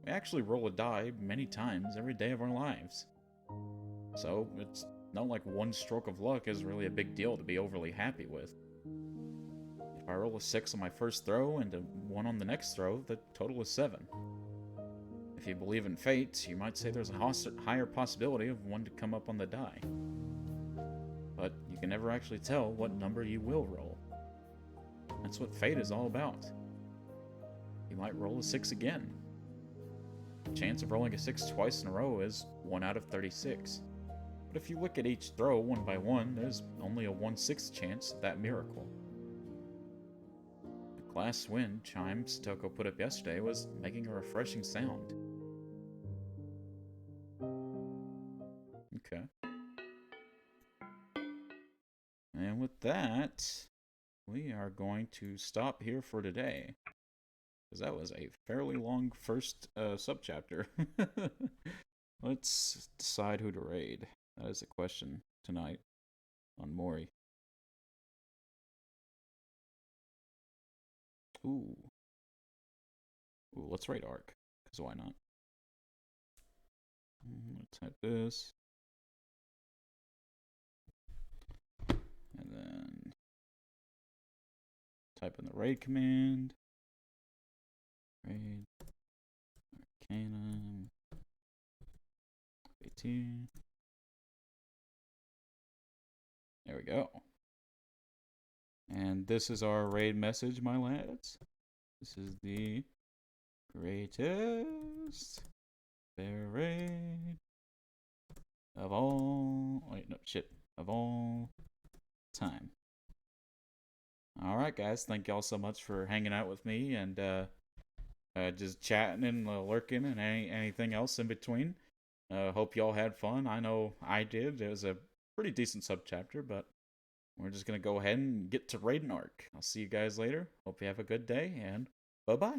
Speaker 1: We actually roll a die many times every day of our lives. So, it's not like one stroke of luck is really a big deal to be overly happy with. If I roll a 6 on my first throw and a 1 on the next throw, the total is 7. If you believe in fate, you might say there's a higher possibility of one to come up on the die. But you can never actually tell what number you will roll. That's what fate is all about. You might roll a 6 again. The chance of rolling a 6 twice in a row is 1 out of 36. But if you look at each throw one by one, there's only a 1/6 chance of that miracle. The class wind chimes Toko put up yesterday was making a refreshing sound. Okay. And with that, we are going to stop here for today. Because that was a fairly long first subchapter. Let's decide who to raid. That is the question tonight on Mori. Ooh. Ooh, let's raid Arc. Because why not? Let's type this. And then type in the raid command. Raid. Arcana. 18. There we go. And this is our raid message, my lads. This is the greatest bear raid of all... Wait, no, shit. Of all time. Alright, guys. Thank y'all so much for hanging out with me and just chatting and lurking and anything else in between. Hope y'all had fun. I know I did. It was a pretty decent subchapter, but we're just going to go ahead and get to raiding Arc. I'll see you guys later. Hope you have a good day, and bye-bye.